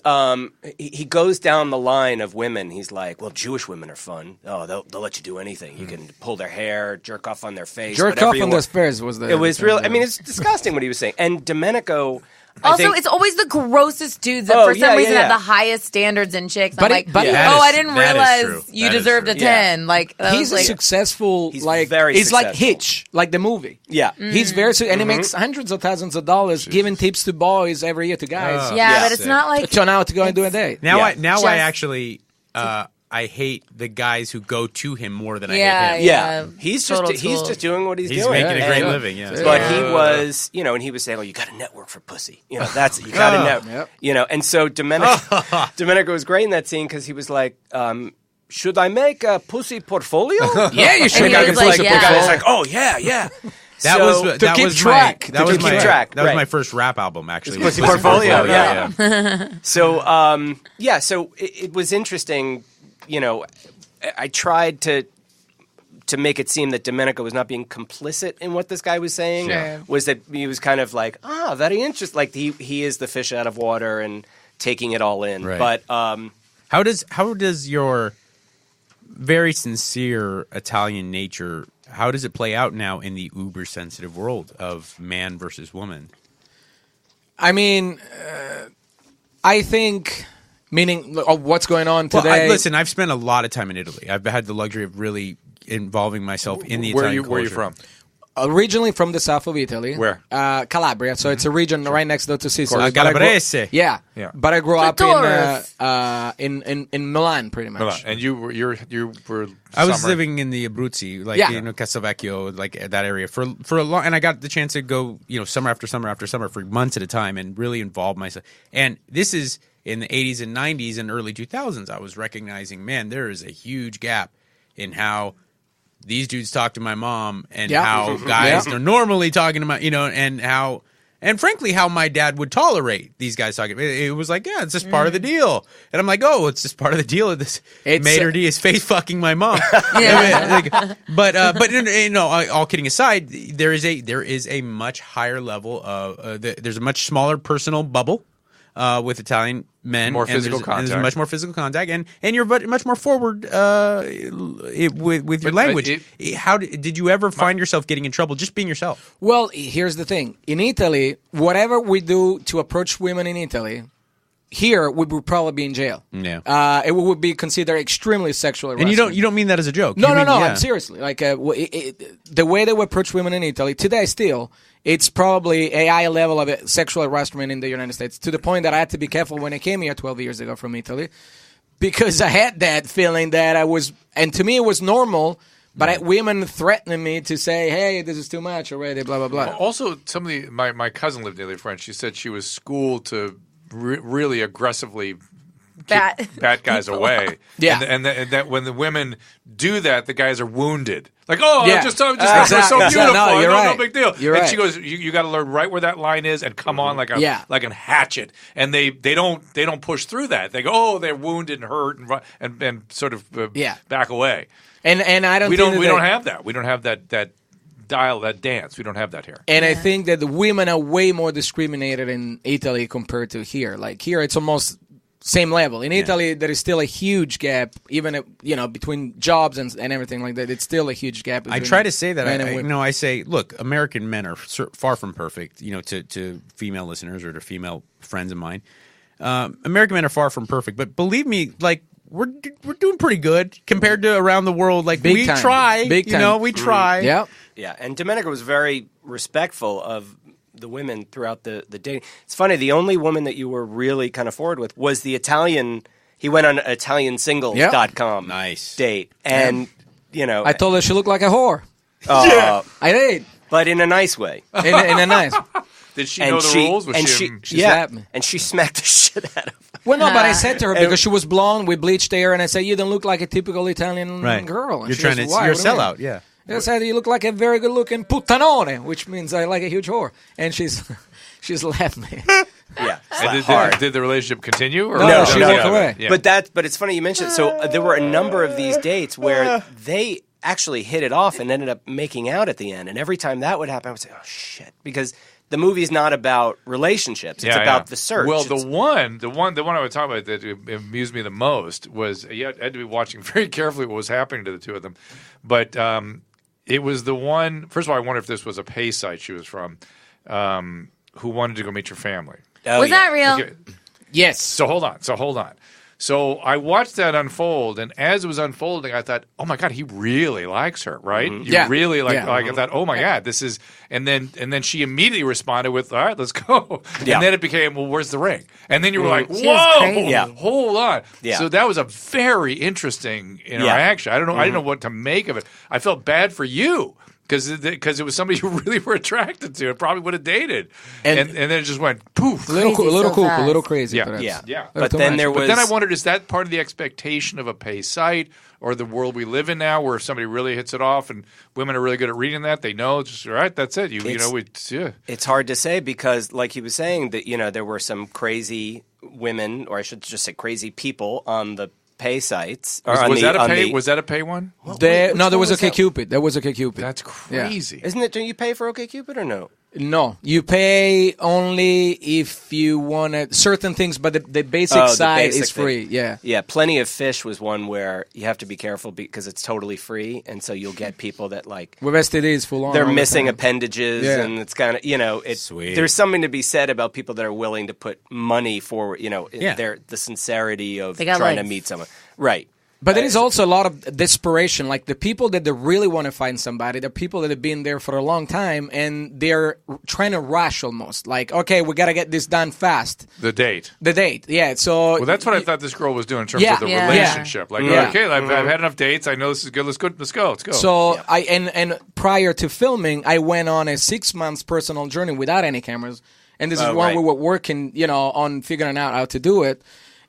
he goes down the line of women. He's like, "Well, Jewish women are fun. Oh, they'll let you do anything. You can pull their hair, jerk off on their face, Jerk whatever off you on want." the Spurs was the. It was the real. thing, I mean, yeah. it's disgusting what he was saying. And Domenico. I Also, think, it's always the grossest dudes that Oh, for yeah, some reason yeah. have the highest standards in chicks. But I'm like, That oh, is- I didn't that is realize true. you That is deserved true. a 10. Like, that He's was like, a successful, He's like very it's like successful. Hitch, like the movie. yeah. He's very and he makes hundreds of thousands of dollars giving tips to boys every year to guys. yeah, Yeah. but it's not like. To turn out to go and do a date. Now Yeah. I Just- actually I hate the guys who go to him more than I Yeah, hate him. Yeah, he's Total just tool. doing what he's He's doing. making a great And- living. Yeah. But he was, and he was saying, "Oh, you got to network for pussy. That's you got to network." Yep. And so Domenico was great in that scene because he was like, "Should I make a pussy portfolio?" Yeah, you should he have was a like, pussy yeah. The portfolio. guy's like, "Oh yeah." That So- was to that keep was track. my that was keep my track, that was right. my first rap album actually. Pussy was Portfolio, yeah. So so it was interesting. I tried to make it seem that Domenico was not being complicit in what this guy was saying. Sure. Was that he was kind of like, very interesting. Like he is the fish out of water and taking it all in. Right. But How does your very sincere Italian nature, how does it play out now in the uber sensitive world of man versus woman? I mean, I think, meaning of what's going on today. Well, listen, I've spent a lot of time in Italy. I've had the luxury of really involving myself in the Italian culture. Where are you from? Originally from the south of Italy. Where? Calabria. So it's a region right next door to Sicily. course. But I grew- Calabrese. Yeah. Yeah. But I grew up Torres. in Milan, pretty much. Hold on. And you were. I was summer- living in the Abruzzi, like Yeah. Castelvecchio, like that area for a long, and I got the chance to go, summer after summer after summer for months at a time, and really involve myself. And this is in the 80s and 90s and early 2000s. I was recognizing, man, there is a huge gap in how these dudes talk to my mom and Yeah. how guys are normally talking to my, and frankly, how my dad would tolerate these guys talking. It was like, yeah, it's just part of the deal. And I'm like, oh, it's just part of the deal. This Mater D is face fucking my mom. But all kidding aside, there is a much higher level of there's a much smaller personal bubble with Italian men, More physical contact. There's much more physical contact, and you're much more forward with your language. How did you ever find yourself getting in trouble just being yourself? Well, here's the thing. In Italy, whatever we do to approach women in Italy, here we would probably be in jail. Yeah. It would be considered extremely sexual harassment. And you don't mean that as a joke. No, You mean- no. yeah. I'm seriously like the way they would approach women in Italy today. Still, it's probably a high level of sexual harassment in the United States, to the point that I had to be careful when I came here 12 years ago from Italy, because I had that feeling that I was, and to me it was normal. But women threatening me to say, "Hey, this is too much already." Blah blah blah. Also, my cousin lived in Italy, French. She said she was schooled to really aggressively keep bad guys away. Yeah. and that when the women do that, the guys are wounded. Like, oh, Yeah. Just we're so Exactly. beautiful. No, you're right. No big deal. You're and right. she goes, you got to learn right where that line is and come on like a hatchet. And they don't push through that. They go, oh, they're wounded and hurt and sort of back away. And I don't. We think don't have that. We don't have that dial, that dance. We don't have that here. And I think that the women are way more discriminated in Italy compared to here. Like here, it's almost same level. In Italy, there is still a huge gap, even between jobs and everything like that. It's still a huge gap. I try to say that. I say, look, American men are far from perfect. To female listeners or to female friends of mine, American men are far from perfect. But believe me, like we're doing pretty good compared to around the world. Like Big we time. try, Big time. we try. Yeah. Yeah, and Domenico was very respectful of the women throughout the dating. It's funny, the only woman that you were really kind of forward with was the Italian. He went on ItalianSingles.com Nice date, and I told her she looked like a whore. I did, but in a nice way. in a nice. Did she know the rules? Was she slapped me. and she smacked the shit out of him. Well, no, but I said to her, because she was blonde with bleached hair, and I said, "You don't look like a typical Italian girl." And You're she trying goes, to. "Why? You're a What do you mean?" sellout. Yeah. I said, "You look like a very good-looking puttanone," which means I like a huge whore. And she's left me. Yeah, And did the relationship continue? Or No, she walked away. Yeah. But it's funny you mentioned. So there were a number of these dates where they actually hit it off and ended up making out at the end. And every time that would happen, I would say, "Oh shit," because the movie's not about relationships; it's about the search. Well, the one I would talk about that amused me the most was you had to be watching very carefully what was happening to the two of them, but it was the one. First of all, I wonder if this was a pay site she was from, who wanted to go meet your family. Was that real? Okay. Yes. So hold on. So I watched that unfold, and as it was unfolding, I thought, "Oh my God, he really likes her, right? You Yeah. really like." Yeah. Like I thought, "Oh my God, this is." And then she immediately responded with, "All right, let's go." Yeah. And then it became, "Well, where's the ring?" And then you were like, She was "Whoa, crazy. Yeah. hold on." Yeah. So that was a very interesting interaction. I don't know. I didn't know what to make of it. I felt bad for you. Because it was somebody you really were attracted to and probably would have dated, and then it just went poof. A little so cool, a fast. little crazy. Yeah. perhaps. yeah, Yeah. But Too then much. there But was. then I wondered, is that part of the expectation of a pay site or the world we live in now, where if somebody really hits it off and women are really good at reading that, they know it's just all right. That's it. It's hard to say because, like he was saying, that there were some crazy women, or I should just say crazy people, on the pay sites. Was that a pay one? There one was was that? OkCupid. There was OkCupid. That's crazy. Isn't it? Do you pay for OkCupid or no? No, you pay only if you want certain things, but the basic side basic is thing. free. Yeah. Yeah, Plenty of Fish was one where you have to be careful because it's totally free, and so you'll get people that like With STDs full on. they're all the missing time. appendages, Yeah. and it's kind of Sweet. there's something to be said about people that are willing to put money forward. Yeah. The sincerity of They got trying to legs. meet someone, right? But there is also a lot of desperation. Like the people that they really want to find somebody, the people that have been there for a long time, and they're trying to rush almost. Like, okay, we got to get this done fast. The date. The date, yeah. So Well, that's what I thought this girl was doing in terms Yeah. of the Yeah. relationship. Like, Yeah. okay, I've had enough dates. I know this is good. Let's go. So I and prior to filming, I went on a 6 months personal journey without any cameras, and this is when right. we were working, on figuring out how to do it.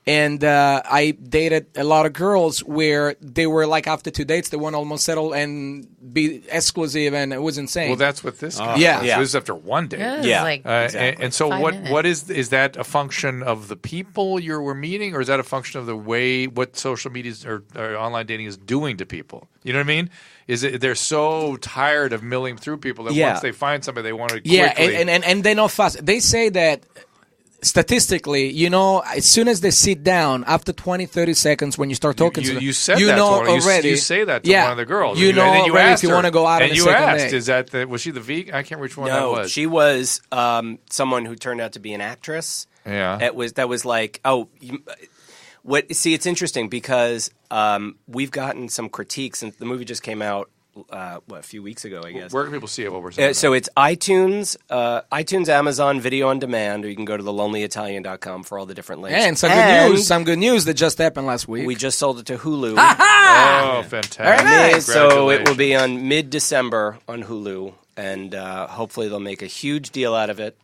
And I dated a lot of girls where they were like after 2 dates, they want to almost settle and be exclusive, and it was insane. Well, that's what this guy Yeah. was. Yeah. This is after one date. Yeah. Like, And so 5 minutes. what is that a function of the people you were meeting, or is that a function of the way what social media or online dating is doing to people? You know what I mean? Is it they're so tired of milling through people that once they find somebody they want to quickly. Yeah, and they're not fast. They say that statistically, as soon as they sit down, after 20, 30 seconds, when you start talking to them, you said you that know to one, already. You say that to yeah, one of the girls. You know and then you already asked if you her, want to go out on and a you second asked, date. is that was she the vegan? I can't remember which one that No, was. she was someone who turned out to be an actress. Yeah. That was like, see, it's interesting because we've gotten some critiques, and the movie just came out a few weeks ago, I guess. Where can people see it? What we're saying? So it's iTunes, Amazon Video on Demand, or you can go to thelonelyitalian.com for all the different links. And some good news that just happened last week. We just sold it to Hulu. Oh, fantastic! So it will be on mid-December on Hulu, and hopefully they'll make a huge deal out of it.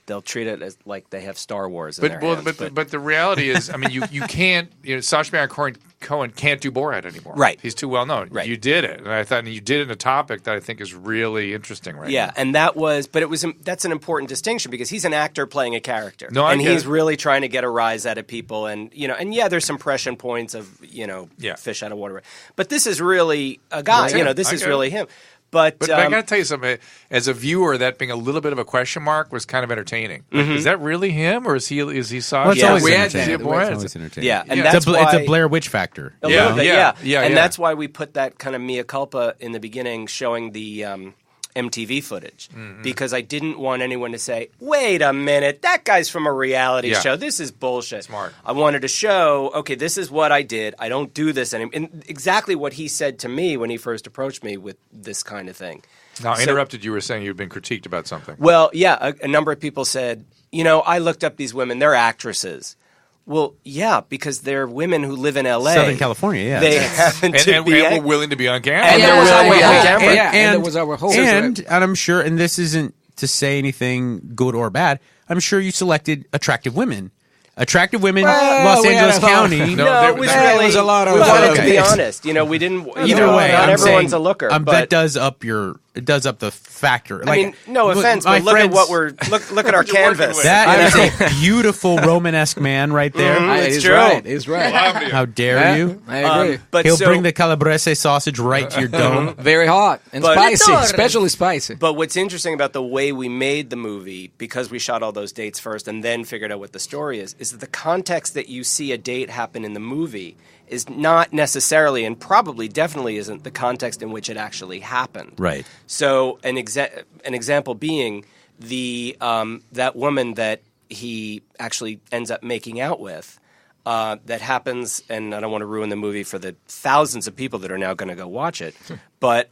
They'll treat it as like they have Star Wars in their hands. But the reality is, I mean, you can't. Sacha Baron Cohen can't do Borat anymore. Right. He's too well known. Right. You did it, and I thought you did it in a topic that I think is really interesting right now. and that's an important distinction because he's an actor playing a character. No, I and get he's it. really trying to get a rise out of people, and there's some impression points of fish out of water. But this is really a guy. That's him. This I is get really it. him. But I got to tell you something. As a viewer, that being a little bit of a question mark was kind of entertaining. Is that really him, or is he Sacha? Well, it's Yeah, always we had entertaining. that. It's Borat? always entertaining. Yeah, and Yeah. that's why It's a Blair Witch factor. a Yeah, little bit, yeah, and yeah. that's why we put that kind of mea culpa in the beginning, showing the MTV footage, because I didn't want anyone to say, "Wait a minute, that guy's from a reality Yeah. show. This is bullshit." Smart. I wanted to show, okay, this is what I did. I don't do this anymore. And exactly what he said to me when he first approached me with this kind of thing. Now, I interrupted. You were saying you'd been critiqued about something. Well, yeah, a number of people said, I looked up these women. They're actresses. Well, yeah, because they're women who live in L.A. Southern California, yeah. They happen to And be we're willing to be on camera. And they're willing to be on camera. And it was our whole and I'm sure, and this isn't to say anything good or bad, I'm sure you selected attractive women. Attractive women, Los we had Angeles a lot. County. No, it was There really was a lot of- we wanted to Okay. be honest. We didn't. Either way, not I'm everyone's saying, a looker. that But does up the factor. I mean, no offense, but look at what look at our canvas. with. That is a beautiful Romanesque man right there. It's He's true. right. He's right. How dare you? I agree. But He'll so- bring the calabrese sausage right to your dome. Very hot and But- spicy, especially spicy. But what's interesting about the way we made the movie, because we shot all those dates first and then figured out what the story is that the context that you see a date happen in the movie is not necessarily, and probably definitely isn't, the context in which it actually happened. Right. So an example being that woman that he actually ends up making out with. That happens, and I don't want to ruin the movie for the thousands of people that are now going to go watch it. But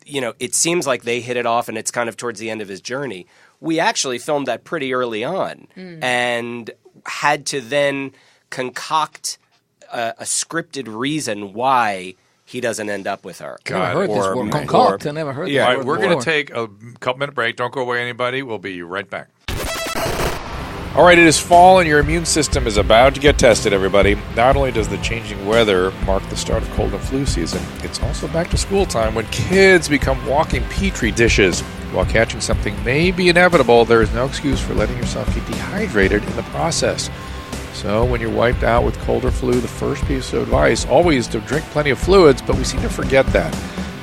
it seems like they hit it off, and it's kind of towards the end of his journey. We actually filmed that pretty early on, and had to then concoct a scripted reason why he doesn't end up with her. I never heard this word. Concoct. I never heard Yeah, that all right, word we're going before. to take a couple-minute break. Don't go away, anybody. We'll be right back. All right, it is fall, and your immune system is about to get tested, everybody. Not only does the changing weather mark the start of cold and flu season, it's also back to school time when kids become walking petri dishes. While catching something may be inevitable, there is no excuse for letting yourself get dehydrated in the process. So when you're wiped out with cold or flu, the first piece of advice, always to drink plenty of fluids, but we seem to forget that.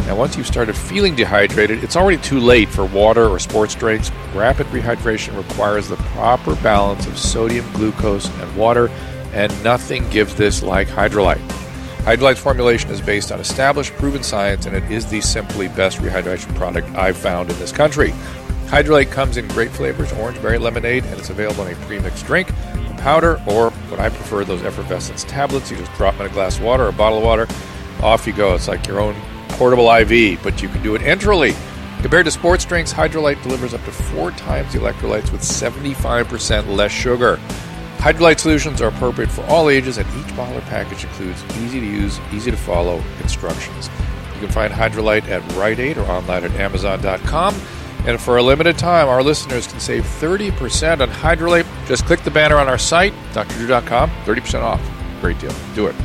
Now, once you've started feeling dehydrated, it's already too late for water or sports drinks. Rapid rehydration requires the proper balance of sodium, glucose, and water, and nothing gives this like Hydrolyte. Hydrolyte's formulation is based on established, proven science, and it is the simply best rehydration product I've found in this country. Hydrolyte comes in great flavors, orange, berry, lemonade, and it's available in a pre-mixed drink, a powder, or what I prefer, those effervescence tablets. You just drop them in a glass of water or a bottle of water. Off you go. It's like your own portable IV, but you can do it enterally. Compared to sports drinks, Hydrolyte delivers up to 4 times the electrolytes with 75% less sugar. Hydrolyte solutions are appropriate for all ages, and each bottle or package includes easy-to-use, easy-to-follow instructions. You can find Hydrolyte at Rite Aid or online at Amazon.com. And for a limited time, our listeners can save 30% on Hydrolate. Just click the banner on our site, drdrew.com, 30% off. Great deal. Do it.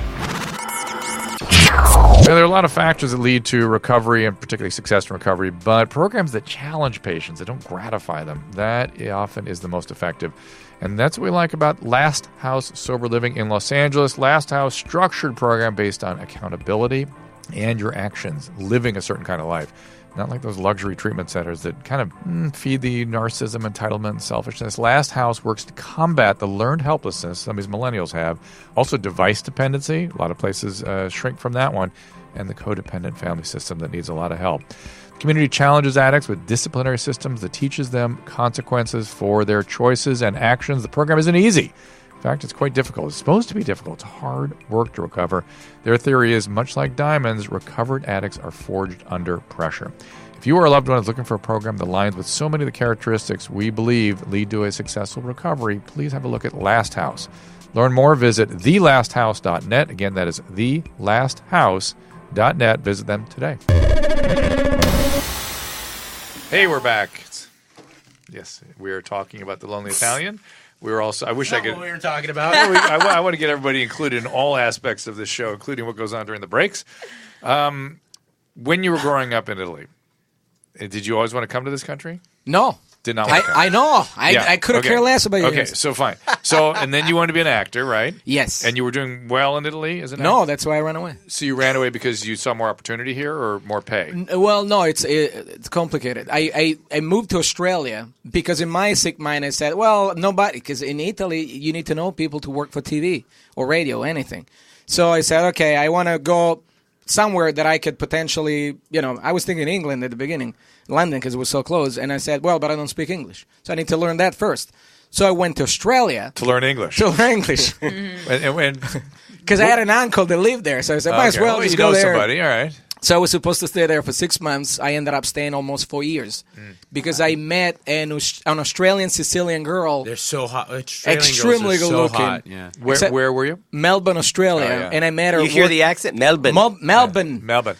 Now, there are a lot of factors that lead to recovery and particularly success in recovery, but programs that challenge patients, that don't gratify them, that often is the most effective. And that's what we like about Last House Sober Living in Los Angeles. Last House, structured program based on accountability and your actions, living a certain kind of life. Not like those luxury treatment centers that kind of feed the narcissism, entitlement, and selfishness. Last House works to combat the learned helplessness some of these millennials have. Also, device dependency. A lot of places shrink from that one. And the codependent family system that needs a lot of help. The community challenges addicts with disciplinary systems that teaches them consequences for their choices and actions. The program isn't easy. In fact, it's quite difficult. It's supposed to be difficult. It's hard work to recover. Their theory is, much like diamonds, recovered addicts are forged under pressure. If you or a loved one is looking for a program that aligns with so many of the characteristics we believe lead to a successful recovery, please have a look at Last House. Learn more, visit thelasthouse.net. Again, that is thelasthouse.net. Visit them today. Hey, we're back. Yes, we are talking about The Lonely Italian. We were also. I wish I could. What we were talking about. I want to get everybody included in all aspects of this show, including what goes on during the breaks. When you were growing up in Italy, did you always want to come to this country? No. Did not want to come. I know. I couldn't care less about you. Okay, so fine. So, and then you wanted to be an actor, right? Yes. And you were doing well in Italy as an actor? No, that's why I ran away. So you ran away because you saw more opportunity here or more pay? Well, no, it's complicated. I moved to Australia because in my sick mind I said, well, nobody, because in Italy you need to know people to work for TV or radio, anything. So I said, okay, I want to go somewhere that I could potentially, I was thinking England at the beginning, London, because it was so close. And I said, well, but I don't speak English. So I need to learn that first. So I went to Australia. To learn English. To learn English. Because I had an uncle that lived there. So I said, might as well just go there. Somebody, all right. So I was supposed to stay there for 6 months. I ended up staying almost 4 years because I met an Australian Sicilian girl. They're so hot. Extremely good looking. Hot. Yeah. Where were you? Melbourne, Australia. Oh, yeah. And I met her. You hear the accent? Melbourne. Melbourne. Melbourne.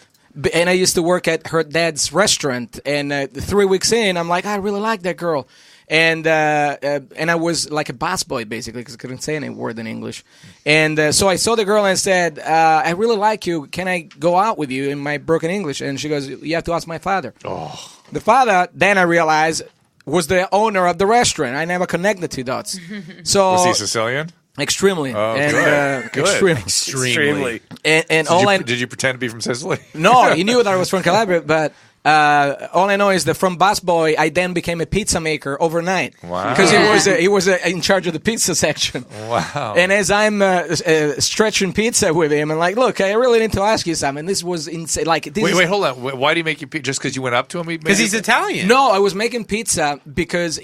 And I used to work at her dad's restaurant. And 3 weeks in, I'm like, I really like that girl. And I was like a boss boy, basically, because I couldn't say any word in English. And so I saw the girl and said, I really like you. Can I go out with you in my broken English? And she goes, you have to ask my father. Oh. The father, then I realized, was the owner of the restaurant. I never connected the two dots. So was he Sicilian? Extremely. Oh, and, good. Extremely. And did you pretend to be from Sicily? No, he knew that I was from Calabria, but all I know is that from busboy, I then became a pizza maker overnight. Wow! Because he was in charge of the pizza section. Wow! And as I'm stretching pizza with him, I'm like, "Look, I really need to ask you something. This was insane. Like, wait, hold on. Why do you make you pizza? Just because you went up to him? Because he's Italian. No, I was making pizza because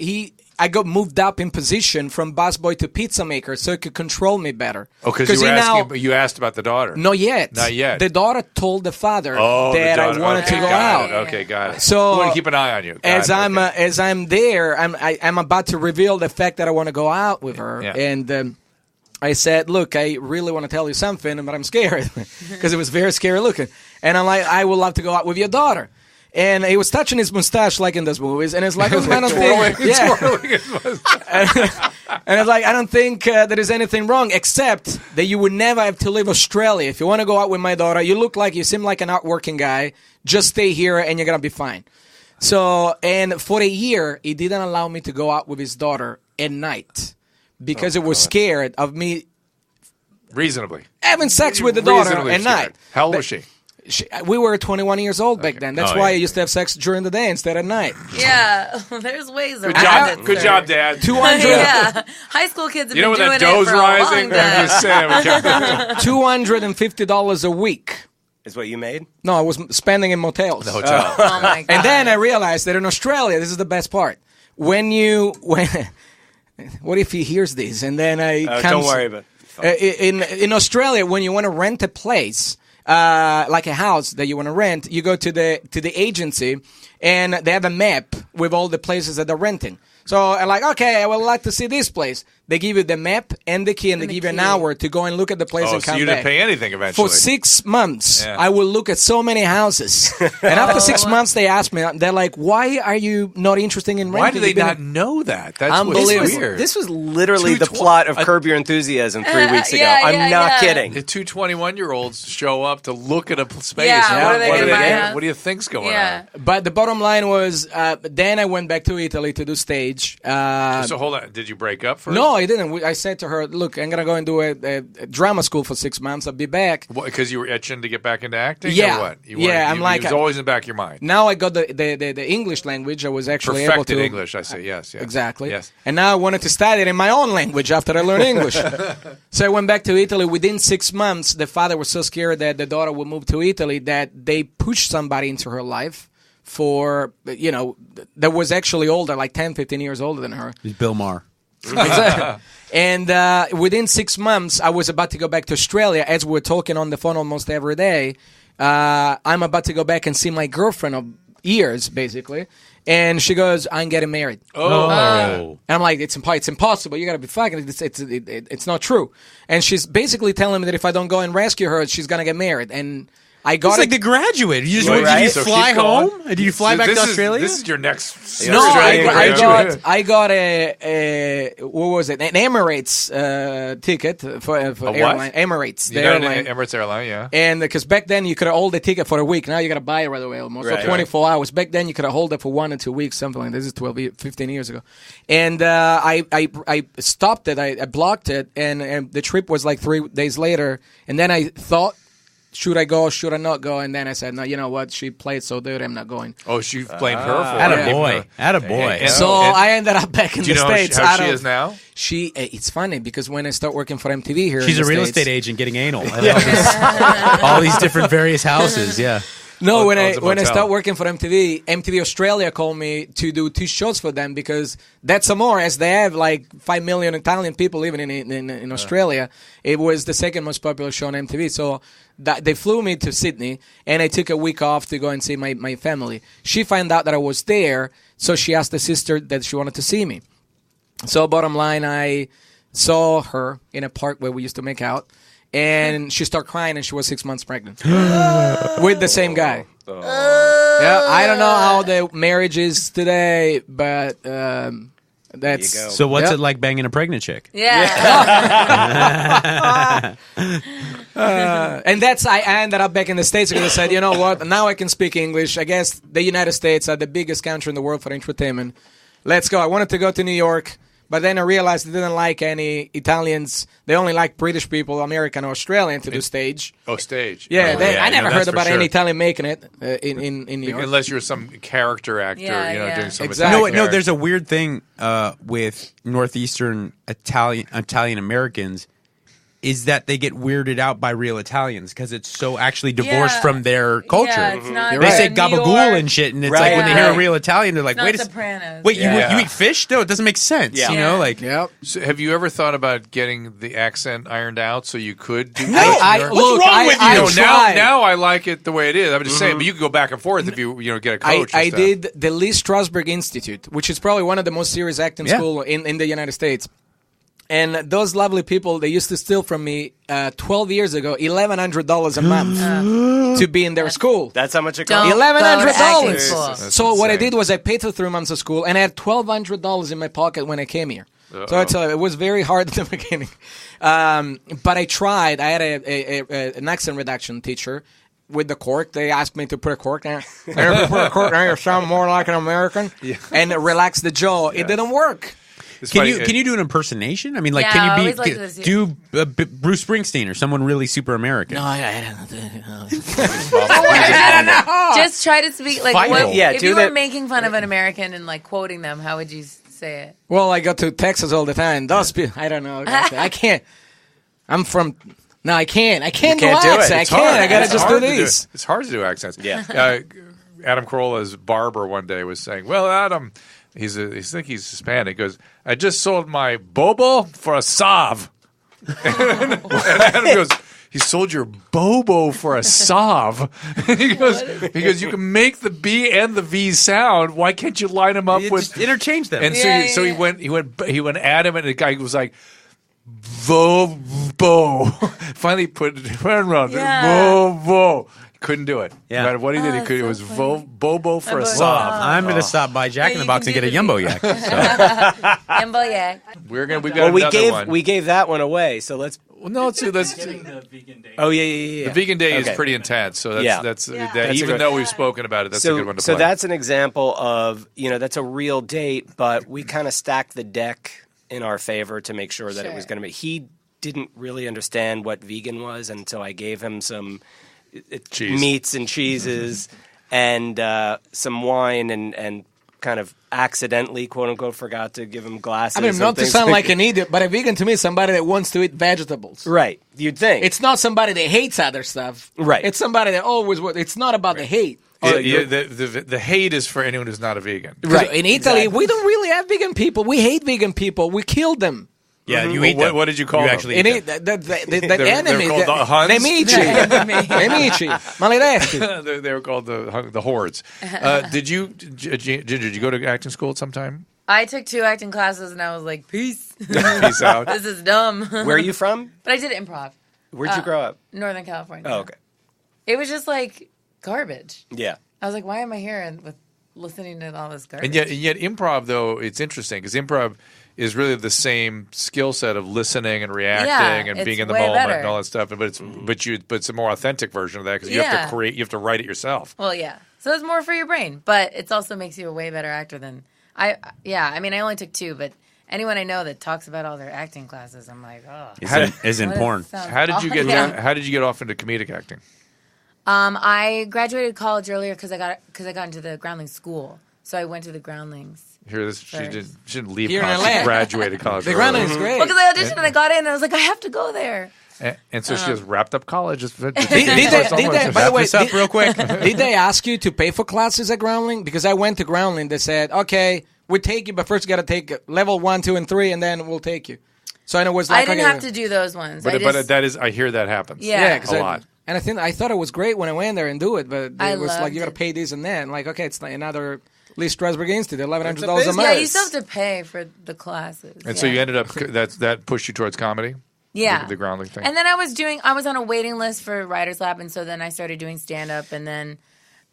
I got moved up in position from busboy to pizza maker, so he could control me better. Oh, because you asked about the daughter. Not yet. Not yet. The daughter told the father that I wanted to go out. Okay, got it. So we want to keep an eye on you. As I'm there, I'm about to reveal the fact that I want to go out with her, and I said, "Look, I really want to tell you something, but I'm scared because it was very scary looking." And I'm like, "I would love to go out with your daughter." And he was touching his mustache like in those movies, and it's like, I don't think, and it's like, I don't think there is anything wrong, except that you would never have to leave Australia. If you want to go out with my daughter, you seem like an outworking guy. Just stay here, and you're gonna be fine. So, and for a year, he didn't allow me to go out with his daughter at night because it was scared of me reasonably having sex with the daughter at night. How old was she? We were 21 years old back then. That's why I used to have sex during the day instead of night. Yeah, there's ways around it. Good job, Dad. 200. Yeah, high school kids have been doing it for a long time. $250 a week. Is what you made? No, I was spending in motels. The hotel. Oh my God. And then I realized that in Australia, this is the best part. What if he hears this? And then don't worry about it. In Australia, when you want to rent a place, like a house that you want to rent, you go to the agency, and they have a map with all the places that they're renting. So I'm like, okay, I would like to see this place. They give you the map and the key, and they give you an hour to go and look at the place and so come you back. didn't pay anything eventually. For 6 months, Yeah. I will look at so many houses. And after 6 months, they asked me, they're like, why are you not interested in renting? Why do they You've been not know that? That's what's Unbelievable. weird. This was literally the 220 plot of Curb Your Enthusiasm 3 weeks ago. yeah, I'm not kidding. The 2 21-year-olds show up to look at a space. Yeah, what are they what, gonna buy? what do you think's going Yeah. But the bottom line was, then I went back to Italy to do stage. on? So hold on. Did you break up first? No, I didn't. I said to her, look, I'm going to go and do a drama school for 6 months. I'll be back. Because you were itching to get back into acting? Yeah. Or what? You Yeah, wanted- I'm like- It was always in the back of your mind. Now I got the English language. I was actually able Perfected to. English, I say. Yes. Exactly. Yes. And now I wanted to study it in my own language after I learned English. So I went back to Italy. Within 6 months, the father was so scared that the daughter would move to Italy that they pushed somebody into her life that was actually older, like 10, 15 years older than her. He's Bill Maher. Exactly. And within 6 months, I was about to go back to Australia. As we're talking on the phone almost every day, I'm about to go back and see my girlfriend of years, basically. And she goes, I'm getting married. Oh. And I'm like, it's impossible. You got to be fucking. It's not true. And she's basically telling me that if I don't go and rescue her, she's going to get married. And I got It's like The Graduate. You just Right. did you So fly keep going. home? Did you fly back to Australia? This is your next. No, Australian graduate. I got a what was it? An Emirates ticket for airline. Emirates, the United airline. Emirates airline, yeah. And because back then you could hold the ticket for a week. Now you got to buy it right away almost. Right. For 24 hours. Back then you could hold it for 1 or 2 weeks, something like this. This is 15 years ago. And I stopped it. I blocked it. And the trip was like 3 days later. And then I thought, should I go? Should I not go? And then I said, no, you know what? She played so good. I'm not going. Oh, she blamed her for it. Attaboy. Attaboy. And- So and- I ended up back in Do you the know States. how she is now? It's funny because when I start working for MTV here, She's in a the real States, estate agent getting anal. All these different various houses, yeah. No, Oh, when it's a I motel. start working for MTV Australia called me to do 2 shows for them because that's more as they have like 5 million Italian people living in Australia. It was the second most popular show on MTV. So they flew me to Sydney and I took a week off to go and see my family. She found out that I was there, so she asked the sister that she wanted to see me. So bottom line, I saw her in a park where we used to make out. And she started crying, and she was 6 months pregnant with the same guy. Yeah, I don't know how the marriage is today, but that's There you go. So what's Yep. it like banging a pregnant chick? Yeah. and that's I ended up back in the States because I said, you know what? Now I can speak English. I guess the United States are the biggest country in the world for entertainment. Let's go. I wanted to go to New York. But then I realized they didn't like any Italians. They only like British people, American or Australian to do stage. Oh, stage. Yeah, Oh, I never no, heard that's for about sure. any Italian making it in New York. Unless you're some character actor, Yeah, yeah. doing some Exactly. No, Italian there's a weird thing with northeastern Italian Americans is that they get weirded out by real Italians because it's so actually divorced Yeah. from their culture. Yeah, it's not They say New gabagool York. and shit, and it's Right. like when they hear a Yeah. real Italian, they're like, Not "Wait, Sopranos. wait, Yeah. you eat fish? No, it doesn't make sense." Yeah. You know, Yeah. like Yep. So have you ever thought about getting the accent ironed out so you could do? What's wrong with you? No, tried. now I like it the way it is. I'm just saying, but you can go back and forth if you get a coach. I and stuff. did the Lee Strasberg Institute, which is probably one of the most serious acting Yeah. school in the United States. And those lovely people, they used to steal from me 12 years ago $1,100 a month to be in their school. That's how much it Don't costs. $1,100. go to acting school. So what I insane. did was I paid for 3 months of school, and I had $1,200 in my pocket when I came here. So I tell you, it was very hard at the beginning. But I tried. I had an accent reduction teacher with the cork. They asked me to put a cork there. If you put a cork there, you sound more like an American. And relax the jaw. It didn't work. It's Can funny, you do an impersonation? I mean, like, Yeah, I can you always like those- do Bruce Springsteen or someone really super American? Just try to speak like Fight what, it. Yeah, if do you that- were making fun of an American and like quoting them, how would you say it? Well, I go to Texas all the time. Those people, I don't know. I can't. I'm from. No, I can't. I can't do can't do it. accents. I It's can't. hard. I gotta It's just do hard to these. It's hard to do accents. Yeah. Adam Carolla's barber one day was saying, "Well, Adam, I think he's Hispanic. He goes, I just sold my bobo for a salve." And Adam goes, he sold your Bobo for a Sov. he goes, you can make the B and the V sound. Why can't you line them up with just interchange them? And so he went at him, and the guy was like, Bobo. Finally put around. Bobo. Couldn't do it. Yeah. No matter what he did, he could. It was Bobo for a Sov. I'm going to stop by Jack in the Box and get a Jumbo Yak. So. Jumbo Yak. We've got another one. We gave that one away, so let's. Well, no, let's. The vegan day. Oh yeah. The vegan day is pretty intense. So that's even though we've spoken about it, that's a good one to play. So that's an example of that's a real date, but we kind of stacked the deck in our favor to make sure that it was going to be. He didn't really understand what vegan was, and so I gave him some meats and cheeses and some wine and kind of accidentally, quote unquote, forgot to give him glasses. I mean, not to sound like an idiot, but a vegan to me is somebody that wants to eat vegetables. Right. You'd think. It's not somebody that hates other stuff. Right. It's somebody that always. It's not about the hate. The hate is for anyone who's not a vegan. Right. In Italy, we don't really have vegan people. We hate vegan people. We killed them. Yeah, you eat them. What did you call them? Actually eat them. The enemy. They're called the Huns? Nemici. Maledetti. They were called the hordes. Did you go to acting school at some time? I took 2 acting classes and I was like, peace. Peace out. This is dumb. Where are you from? But I did improv. Where'd you grow up? Northern California. Oh, okay. It was just like garbage. Yeah. I was like, why am I here with listening to all this garbage? And yet improv, though, it's interesting because improv is really the same skill set of listening and reacting and being in the moment and all that stuff. But it's a more authentic version of that because you have to create, you have to write it yourself. Well, yeah. So it's more for your brain, but it also makes you a way better actor than I. Yeah, I mean, I only took 2, but anyone I know that talks about all their acting classes, I'm like, oh, is in porn. How did you get? How did you get off into comedic acting? I graduated college earlier because I got into the Groundlings school, so I went to the Groundlings. She didn't leave Here college. in LA. She graduated college. The Groundlings is great. Well, because I auditioned and I got in, and I was like, I have to go there. And so she just wrapped up college. Did they, by the way, this up real quick. Did they ask you to pay for classes at Groundling? Because I went to Groundling. They said, okay, we'll take you, but first you got to take level 1, 2, and 3, and then we'll take you. So I know it was like I didn't have to do those ones. But that is, I hear that happens. Yeah, a lot. And I thought it was great when I went there and do it, but it was like you got to it. pay this and that. And like, okay, it's like another Lee Strasberg Institute, $1,100 a month. Yeah, you still have to pay for the classes. And so you ended up that pushed you towar's comedy. Yeah, the Groundling thing. And then I was on a waiting list for Writers Lab, and so then I started doing stand up, and then.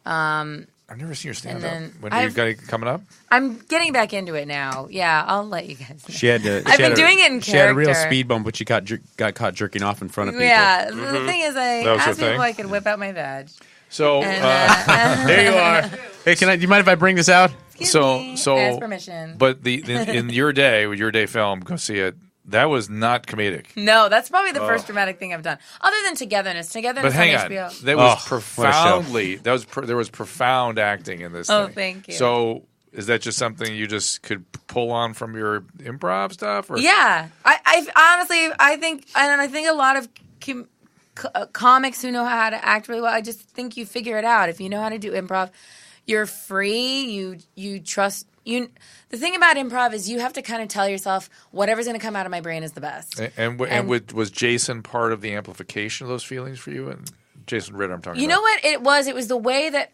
I've never seen your stand up. When you got it coming up? I'm getting back into it now. Yeah, I'll let you guys know. She had to. I've been doing it in She had a real character. speed bump, but she got caught jerking off in front of people. Yeah, the thing is, I That was asked her people thing? I could whip out my badge. So There you are. Hey, do you mind if I bring this out? Excuse me, ask permission. But in your day film, go see it. That was not comedic. No, that's probably the first dramatic thing I've done, other than Togetherness. Togetherness But hang on on, HBO. that was what a show. profoundly. There was profound acting in this. Oh, thing. thank you. So is that just something you just could pull on from your improv stuff? Or? Yeah, I honestly I think a lot of comics who know how to act really well. I just think you figure it out if you know how to do improv. You're free. You trust. The thing about improv is you have to kind of tell yourself whatever's going to come out of my brain is the best. And was Jason part of the amplification of those feelings for you? And Jason Ritter, I'm talking about. You know what it was? It was the way that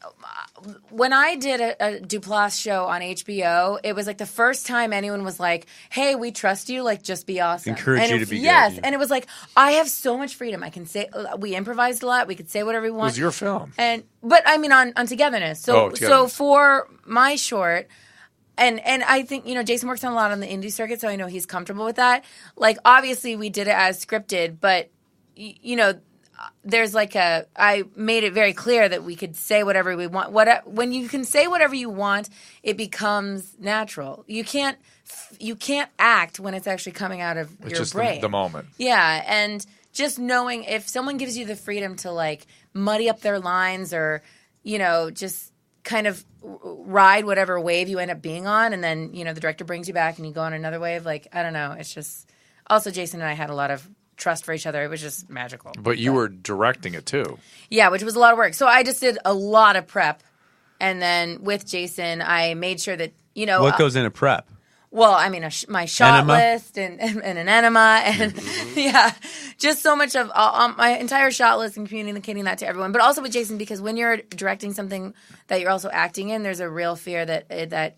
when I did a Duplass show on HBO, it was like the first time anyone was like, hey, we trust you, like just be awesome. Encourage you to be good. Yes, and it was like, I have so much freedom. I can say, we improvised a lot. We could say whatever we want. It was your film. But I mean on Togetherness. So for my short... And I think, Jason works on a lot on the indie circuit, so I know he's comfortable with that. Like, obviously, we did it as scripted, but, there's I made it very clear that we could say whatever we want. When you can say whatever you want, it becomes natural. You can't act when it's actually coming out of your just brain. The moment. Yeah, and just knowing if someone gives you the freedom to, muddy up their lines or, just kind of ride whatever wave you end up being on, and then the director brings you back and you go on another wave. I don't know. It's just also Jason and I had a lot of trust for each other. It was just magical. But you were directing it too. Yeah, which was a lot of work. So I just did a lot of prep, and then with Jason, I made sure that what goes into prep. Well, I mean, my shot Enema. list and an enema and yeah, just so much of my entire shot list and communicating that to everyone. But also with Jason, because when you're directing something that you're also acting in, there's a real fear that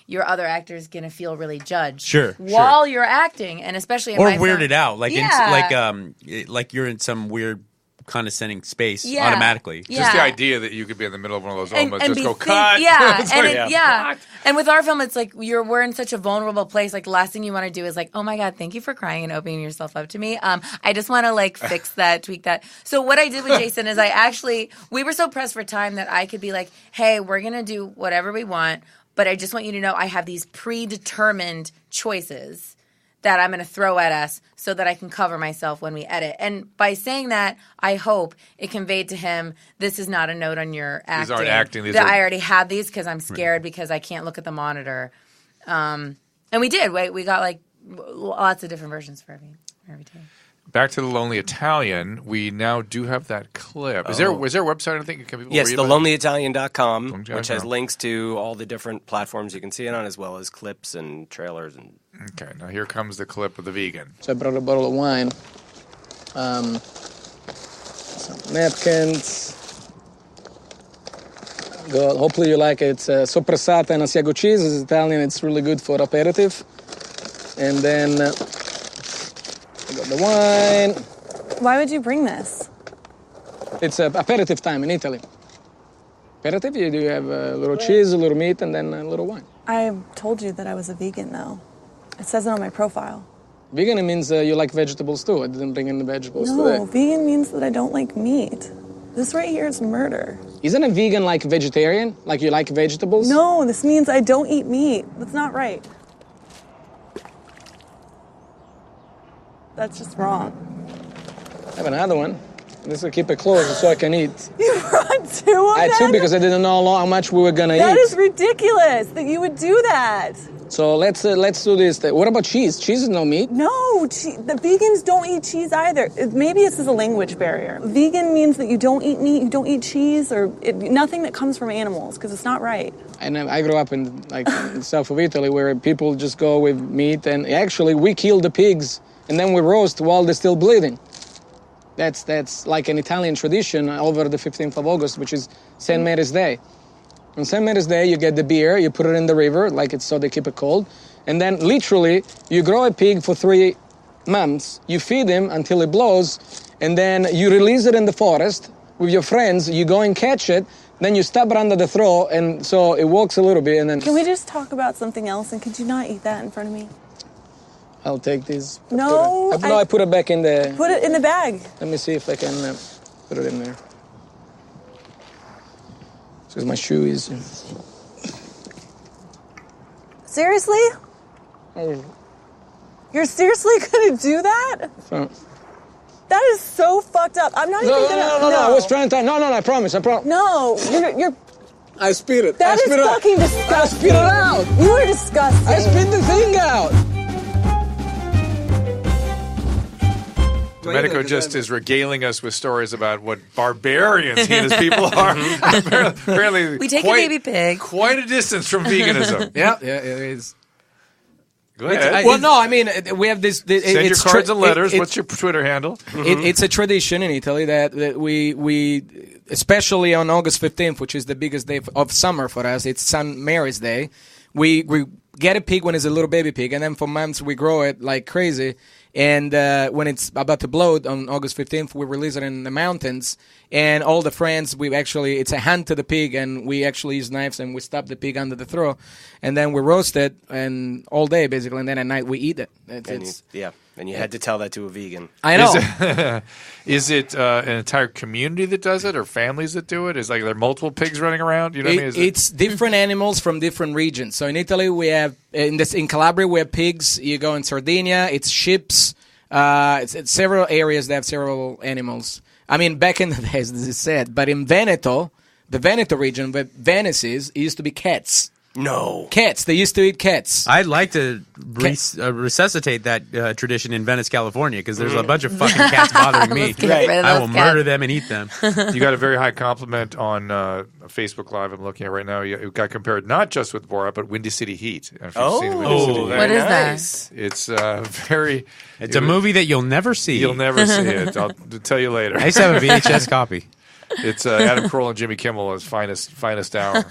your other actor is going to feel really judged while you're acting, and especially in or my weirded film. out, like Yeah. like you're in some weird condescending space automatically. Yeah. Just the idea that you could be in the middle of one of those moments, just go think- cut. Yeah, It's and like, and with our film, it's like we're in such a vulnerable place. Like the last thing you want to do is like, oh my god, thank you for crying and opening yourself up to me. I just want to like fix that, tweak that. So what I did with Jason is we were so pressed for time that I could be like, hey, we're gonna do whatever we want, but I just want you to know I have these predetermined choices that I'm going to throw at us so that I can cover myself when we edit. And by saying that, I hope it conveyed to him, this is not a note on your acting. These aren't acting. These that are... I already have these because I'm scared because I can't look at the monitor. And we did. We got like lots of different versions for every day. Back to The Lonely Italian, we now do have that clip. Is there a website I think can people Yes, read about? thelonelyitalian.com, which has links to all the different platforms you can see it on, as well as clips and trailers. And Okay, now here comes the clip of the vegan. So I brought a bottle of wine, some napkins. Good. Hopefully you like it. It's soppressata and asiago cheese. It's Italian. It's really good for aperitif. And then I got the wine. Why would you bring this? It's aperitif time in Italy. Aperitif, you have a little cheese, a little meat, and then a little wine. I told you that I was a vegan, though. It says it on my profile. Vegan means you like vegetables too. I didn't bring any vegetables No, today. vegan means that I don't like meat. This right here is murder. Isn't a vegan like vegetarian? Like you like vegetables? No, this means I don't eat meat. That's not right. That's just wrong. I have another one. This will keep it close so I can eat. You brought two of I had them? two because I didn't know how much we were gonna That eat. is ridiculous that you would do that. So let's do this. What about cheese? Cheese is no meat. No, the vegans don't eat cheese either. Maybe it's just a language barrier. Vegan means that you don't eat meat, you don't eat cheese, or nothing that comes from animals, because it's not right. And I grew up in in south of Italy where people just go with meat, and actually we kill the pigs and then we roast while they're still bleeding. That's like an Italian tradition over the 15th of August, which is St. Mary's Day. On St. Mary's Day, you get the beer, you put it in the river, so they keep it cold, and then literally you grow a pig for 3 months, you feed him until it blows, and then you release it in the forest with your friends, you go and catch it, then you stab it under the throat, and so it walks a little bit, and then... Can we just talk about something else, and could you not eat that in front of me? I'll take this. No, I put it back in the... Put it in the bag. Let me see if I can put it in there. Because my shoe is... Seriously? Oh. You're seriously gonna do that? So. That is so fucked up. I'm not even gonna... No, I was trying to... No, I promise. No, you're... I spit it. That is fucking disgusting. I spit it out. You are disgusting. I spit the thing out. Domenico just is regaling us with stories about what barbarians he and his people are. Apparently, We take a baby pig. Quite a distance from veganism. Yeah, it is. Go ahead. Well, no, I mean, we have this. Send your cards and letters. What's your Twitter handle? It's a tradition in Italy that we, especially on August 15th, which is the biggest day of summer for us, it's St. Mary's Day. We get a pig when it's a little baby pig, and then for months we grow it like crazy. And when it's about to blow on August 15th, we release it in the mountains. And all the friends, it's a hunt to the pig, and we actually use knives and we stab the pig under the throat. And then we roast it and all day, basically. And then at night we eat it. And you had to tell that to a vegan. I know. Is it an entire community that does it, or families that do it? Is there multiple pigs running around? You know what I mean? It's different animals from different regions. So in Italy, we have in Calabria we have pigs. You go in Sardinia, it's sheep. It's several areas that have several animals. I mean, back in the days, this is sad, but in Veneto, the Veneto region, where Venice is, it used to be cats. No. Cats. They used to eat cats. I'd like to resuscitate that tradition in Venice, California, because there's a bunch of fucking cats bothering me. Let's get rid of I those will cats. murder them and eat them. You got a very high compliment on Facebook Live. I'm looking at right now. You got compared not just with Borat, but Windy City Heat. If you've seen Windy City Heat. What is nice. It's very. It's a movie that you'll never see. You'll never see it. I'll tell you later. I used to have a VHS copy. It's Adam Carolla and Jimmy Kimmel as finest hour.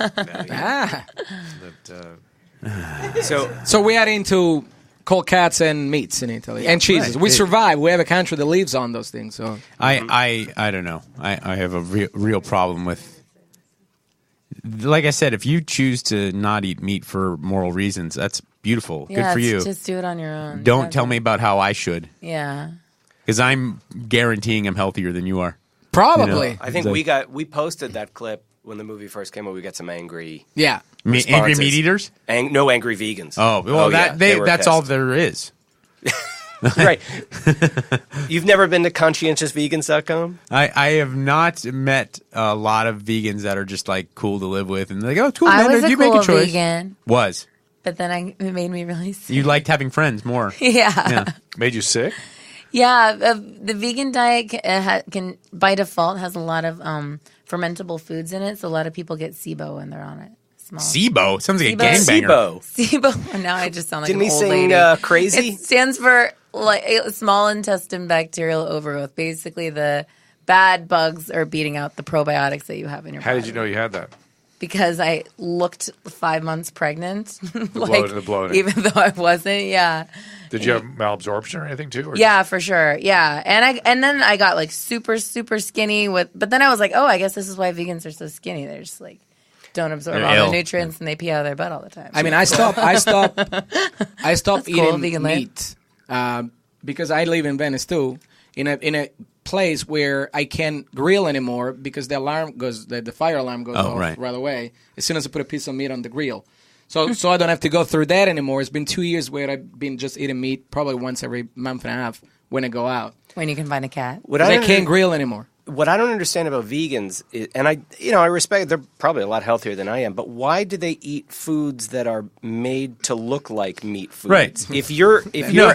So we are into cold cats and meats in Italy and cheeses. right. We survive. We have a country that lives on those things. So I don't know. I have a real problem with. Like I said, if you choose to not eat meat for moral reasons, that's beautiful. Yeah, Good for you. Just do it on your own. Don't tell me about how I should, Yeah. because I'm guaranteeing I'm healthier than you are. probably, I think we posted that clip when the movie first came out. We got some angry, yeah. Angry responses. meat eaters? No angry vegans. Oh, well, yeah, they were that's pissed. all there is. Right. You've never been to conscientiousvegans.com? I have not met a lot of vegans that are just like cool to live with, and they're like, oh, cool, I man, was a you make cool a choice. vegan, Was but then it made me really sick. you liked having friends more? Yeah. Made you sick? Yeah, the vegan diet can by default has a lot of fermentable foods in it, so a lot of people get SIBO when they're on it. SIBO sounds like a SIBO. gangbanger. SIBO. Now I just sound like Didn't an we old sing lady. Crazy? It stands for like small intestine bacterial overgrowth. Basically, the bad bugs are beating out the probiotics that you have in your How body. did you know you had that? Because I looked 5 months pregnant. bloating. Even though I wasn't, yeah. Did you have malabsorption or anything too? Or Yeah, for sure. Yeah. And then I got like super, super skinny but then I was like, oh, I guess this is why vegans are so skinny. They're just like don't absorb They're all ill. the nutrients and they pee out of their butt all the time. I mean, I stopped That's cool, eating vegan life. meat because I live in Venice too, in a place where I can't grill anymore because the fire alarm goes off right away as soon as I put a piece of meat on the grill. So I don't have to go through that anymore. It's been 2 years where I've been just eating meat probably once every month and a half when I go out. When you can find a cat. What I can't grill anymore. What I don't understand about vegans, and I respect, they're probably a lot healthier than I am, but why do they eat foods that are made to look like meat foods? Right. If you're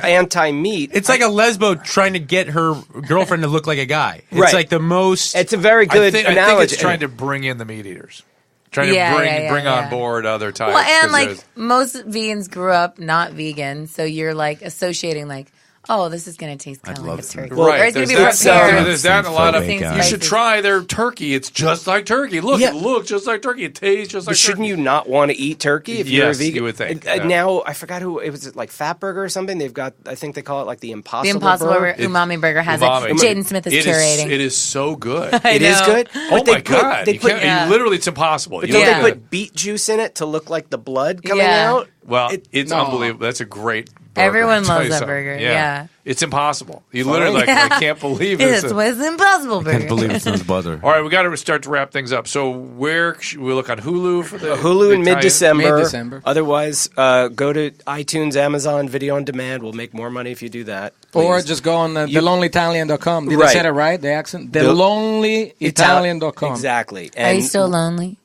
anti-meat, It's like a lesbo trying to get her girlfriend to look like a guy. It's Right. like the most. it's a very I good think analogy. it's trying to bring in the meat eaters. Trying Yeah, to yeah, bring yeah. on board other types. Well, and 'cause like there's- most vegans grew up not vegan, so you're like associating like, oh, this is going to taste kind of like a turkey. Right, Or it's going to be there's prepared. there's that and a lot of. Seems You spicy. should try their turkey. It's just like turkey. Look, Yeah. it looks just like turkey. It tastes just like But shouldn't turkey. you not want to eat turkey if you're a Yes, vegan? you would think, yeah. Now I forgot who it was. Like Fatburger or something. They've got. I think they call it like the The Impossible. Impossible Burger. Umami Burger has Umami. it. Jaden Smith is curating. It is so good. It is know. good. Oh But they my god! They You put, can't- Yeah. literally, it's impossible. but You don't look Yeah. they at it. put beet juice in it to look like the blood coming Yeah. out? Well, it's No. unbelievable. That's a great burger. Everyone I'll tell loves you that something. burger, yeah. It's impossible. You literally Yeah. I can't believe It's this. Impossible Burger. Can't believe it's not butter. All right, we got to start to wrap things up. So where should we look on Hulu for the Hulu in the tie-in? mid-December. Mid-December. Otherwise, go to iTunes, Amazon, Video on Demand. We'll make more money if you do that. Or please. just go on thelonelyitalian.com. Did I Right. say that right? The accent? The- Thelonelyitalian.com. Exactly. Are you still lonely?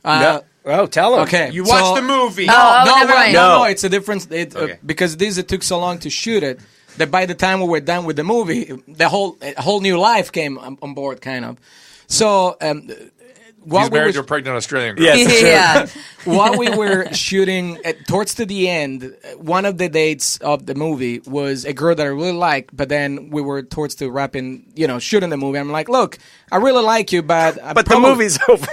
No. Oh, tell them. Okay. You watched the movie. Oh, no, never mind. no, it's a difference. Okay. Because it took so long to shoot it that by the time we were done with the movie, a whole new life came on board, kind of. So, while He's we married were, to a pregnant Australian girl. Yes. Yeah. while we were shooting, towards to the end, one of the dates of the movie was a girl that I really liked, but then we were towards to wrapping, shooting the movie. I'm like, look, I really like you, but The movie's over.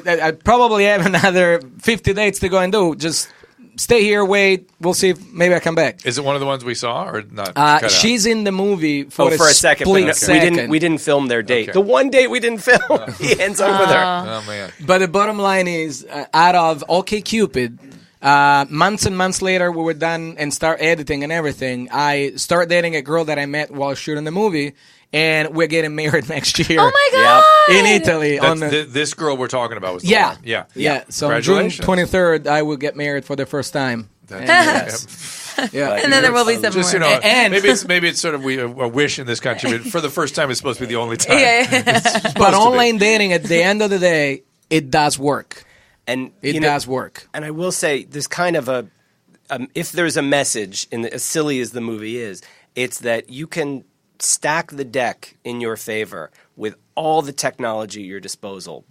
I probably have another 50 dates to go and do. Just stay here, wait. We'll see if maybe I come back. Is it one of the ones we saw or not? Cut out? She's in the movie for, For a second, split but second. we didn't film their date. Okay. The one date we didn't film, he ends up with her. Oh man. But the bottom line is, out of OkCupid, months and months later, we were done and start editing and everything. I start dating a girl that I met while shooting the movie, and we're getting married next year. Oh my God. In Italy. That's this girl we're talking about was the Yeah. one. Yeah. Yeah. So on June Congratulations. 23rd, I will get married for the first time. Yeah. And then there will be some Just more. And- maybe it's sort of a wish in this country, but for the first time, it's supposed to be the only time. Yeah. But online dating, at the end of the day, it does work. And It does work. And I will say, there's kind of if there's a message, as silly as the movie is, it's that you can stack the deck in your favor with all the technology at your disposal.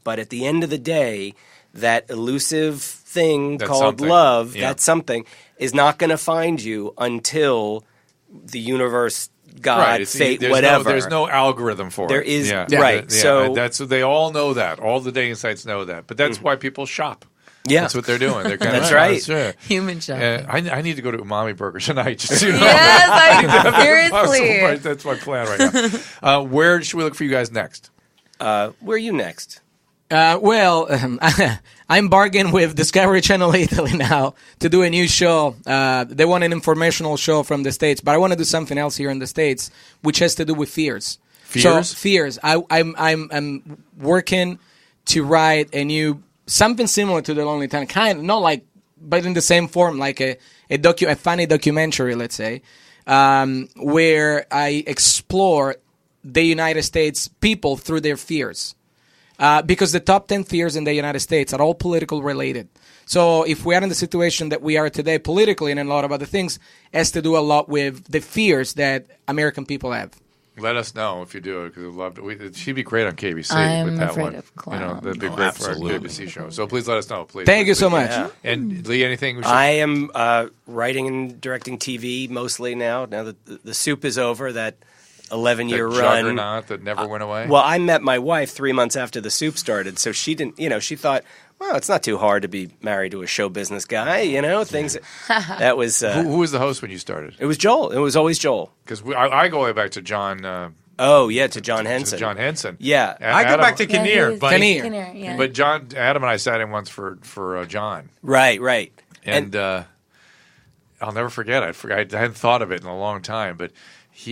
But at the end of the day, that elusive thing called love, that something, is not going to find you until the universe, God, fate, whatever. There's no algorithm for there it. There is, yeah. right. So they all know that. All the dating sites know that. But that's why people shop. Yeah. That's what they're doing. They're kind That's right. Human shopping. I need to go to Umami Burger tonight. Just so you know. Yes, seriously. That's my plan right now. Where should we look for you guys next? Where are you next? I'm bargaining with Discovery Channel Italy now to do a new show. They want an informational show from the States, but I want to do something else here in the States, which has to do with fears. Fears? So, fears. I'm working to write a new, something similar to The Lonely Town, kind of, not like, but in the same form, like a funny documentary, let's say, where I explore the United States people through their fears. Because the top 10 fears in the United States are all political related. So if we are in the situation that we are today politically and a lot of other things, it has to do a lot with the fears that American people have. Let us know if you do it, because we'd love to. She'd be great on KBC I'm with that afraid one. of clowns. That'd be great for our KBC show. So please let us know, please. Thank you so much. Yeah. And Lee, anything? I am writing and directing TV mostly now. Now that the Soup is over, that 11-year run. Juggernaut that never went away. Well, I met my wife 3 months after the Soup started, so she didn't. She thought, well, it's not too hard to be married to a show business guy. Things. That was. Who was the host when you started? It was Joel. It was always Joel. Because I go way back to John. To John Henson. To John Henson. Yeah. I go back to Kinnear. Kinnear. Yeah. But Adam and I sat in once for John. Right. And I'll never forget it. I hadn't thought of it in a long time, but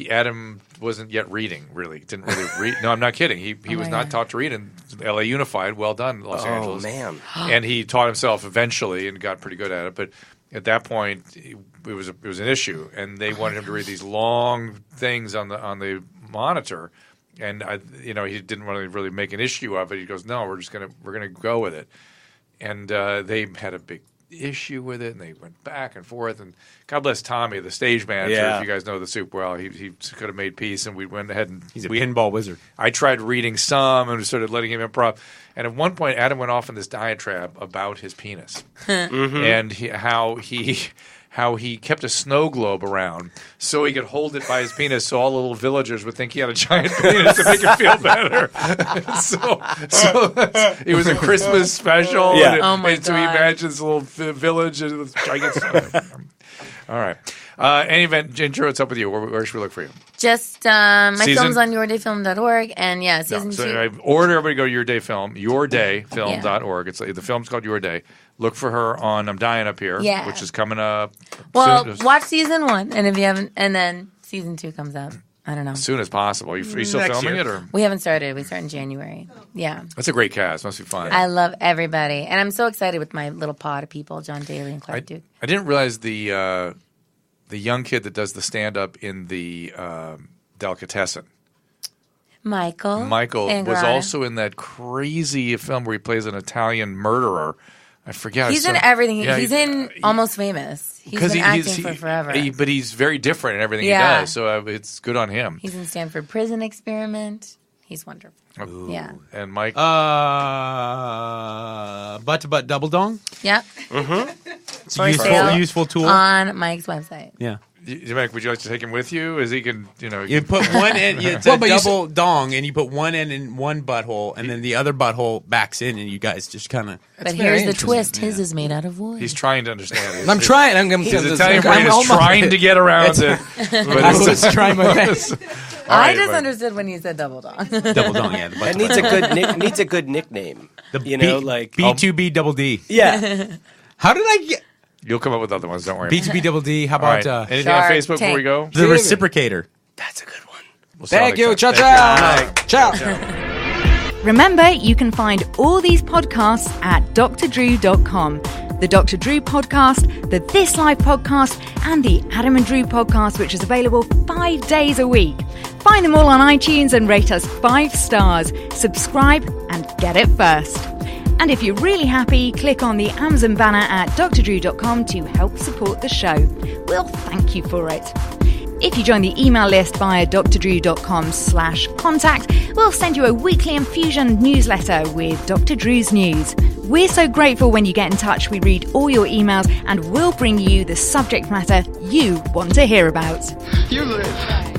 Adam wasn't yet reading, really. Didn't really read. No, I'm not kidding. He was not taught to read in LA Unified. Well done, Los Angeles. Oh, man. And he taught himself eventually and got pretty good at it. But at that point, it was an issue, and they wanted him to read these long things on the monitor. And he didn't really make an issue of it. He goes, "No, we're gonna go with it." And they had a big issue with it, and they went back and forth. And God bless Tommy, the stage manager. Yeah. If you guys know the Soup well, he could have made peace, and we went ahead and He's a pinball wizard. I tried reading some and started letting him improv. And at one point, Adam went off in this diatribe about his penis and how he kept a snow globe around so he could hold it by his penis, so all the little villagers would think he had a giant penis to make him feel better. so it was a Christmas special. Yeah. And so he imagines a little village and giant snow. All right. Any event, Ginger, what's up with you? Where should we look for you? Just my film's on yourdayfilm.org, and season 2. I order everybody to go to yourdayfilm.org. It's the film's called Your Day. Look for her on I'm Dying Up Here, which is coming up. Well, watch season 1, and if you haven't, and then season 2 comes out. I don't know. As soon as possible. Are you still filming it, or we haven't started? We start in January. Yeah, that's a great cast. Must be fun. I love everybody, and I'm so excited with my little pod of people: John Daly and Clark Duke. I didn't realize the young kid that does the stand up in the Delicatessen. Michael was also in that crazy film where he plays an Italian murderer. I forget. He's in everything. He's in Almost Famous. He's been acting for forever. But he's very different in everything he does, so it's good on him. He's in Stanford Prison Experiment. He's wonderful. Ooh. Yeah. And Mike? Butt to butt double dong? Yeah. It's a useful tool. On Mike's website. Yeah. Mike, would you like to take him with you? As he can, You put one end, it's a double dong, and you put one end in one butthole, and then the other butthole backs in, and you guys just kind of. But here's the twist: his is made out of wood. He's trying to understand. I'm trying. His Italian brain is trying to get around it. But I was trying my best. I just understood when you said double dong. Double dong, yeah. That needs a good nickname. Like B2B double D. Yeah. How did I get? You'll come up with other ones. Don't worry. B2B double D. How about anything on Facebook before we go? The Reciprocator. That's a good one. Thank you. Ciao, ciao. Ciao. Remember, you can find all these podcasts at drdrew.com. The Dr. Drew podcast, the This Life podcast, and the Adam and Drew podcast, which is available 5 days a week. Find them all on iTunes and rate us 5 stars. Subscribe and get it first. And if you're really happy, click on the Amazon banner at drdrew.com to help support the show. We'll thank you for it. If you join the email list via drdrew.com/contact, we'll send you a weekly infusion newsletter with Dr. Drew's news. We're so grateful when you get in touch. We read all your emails and we'll bring you the subject matter you want to hear about. You live.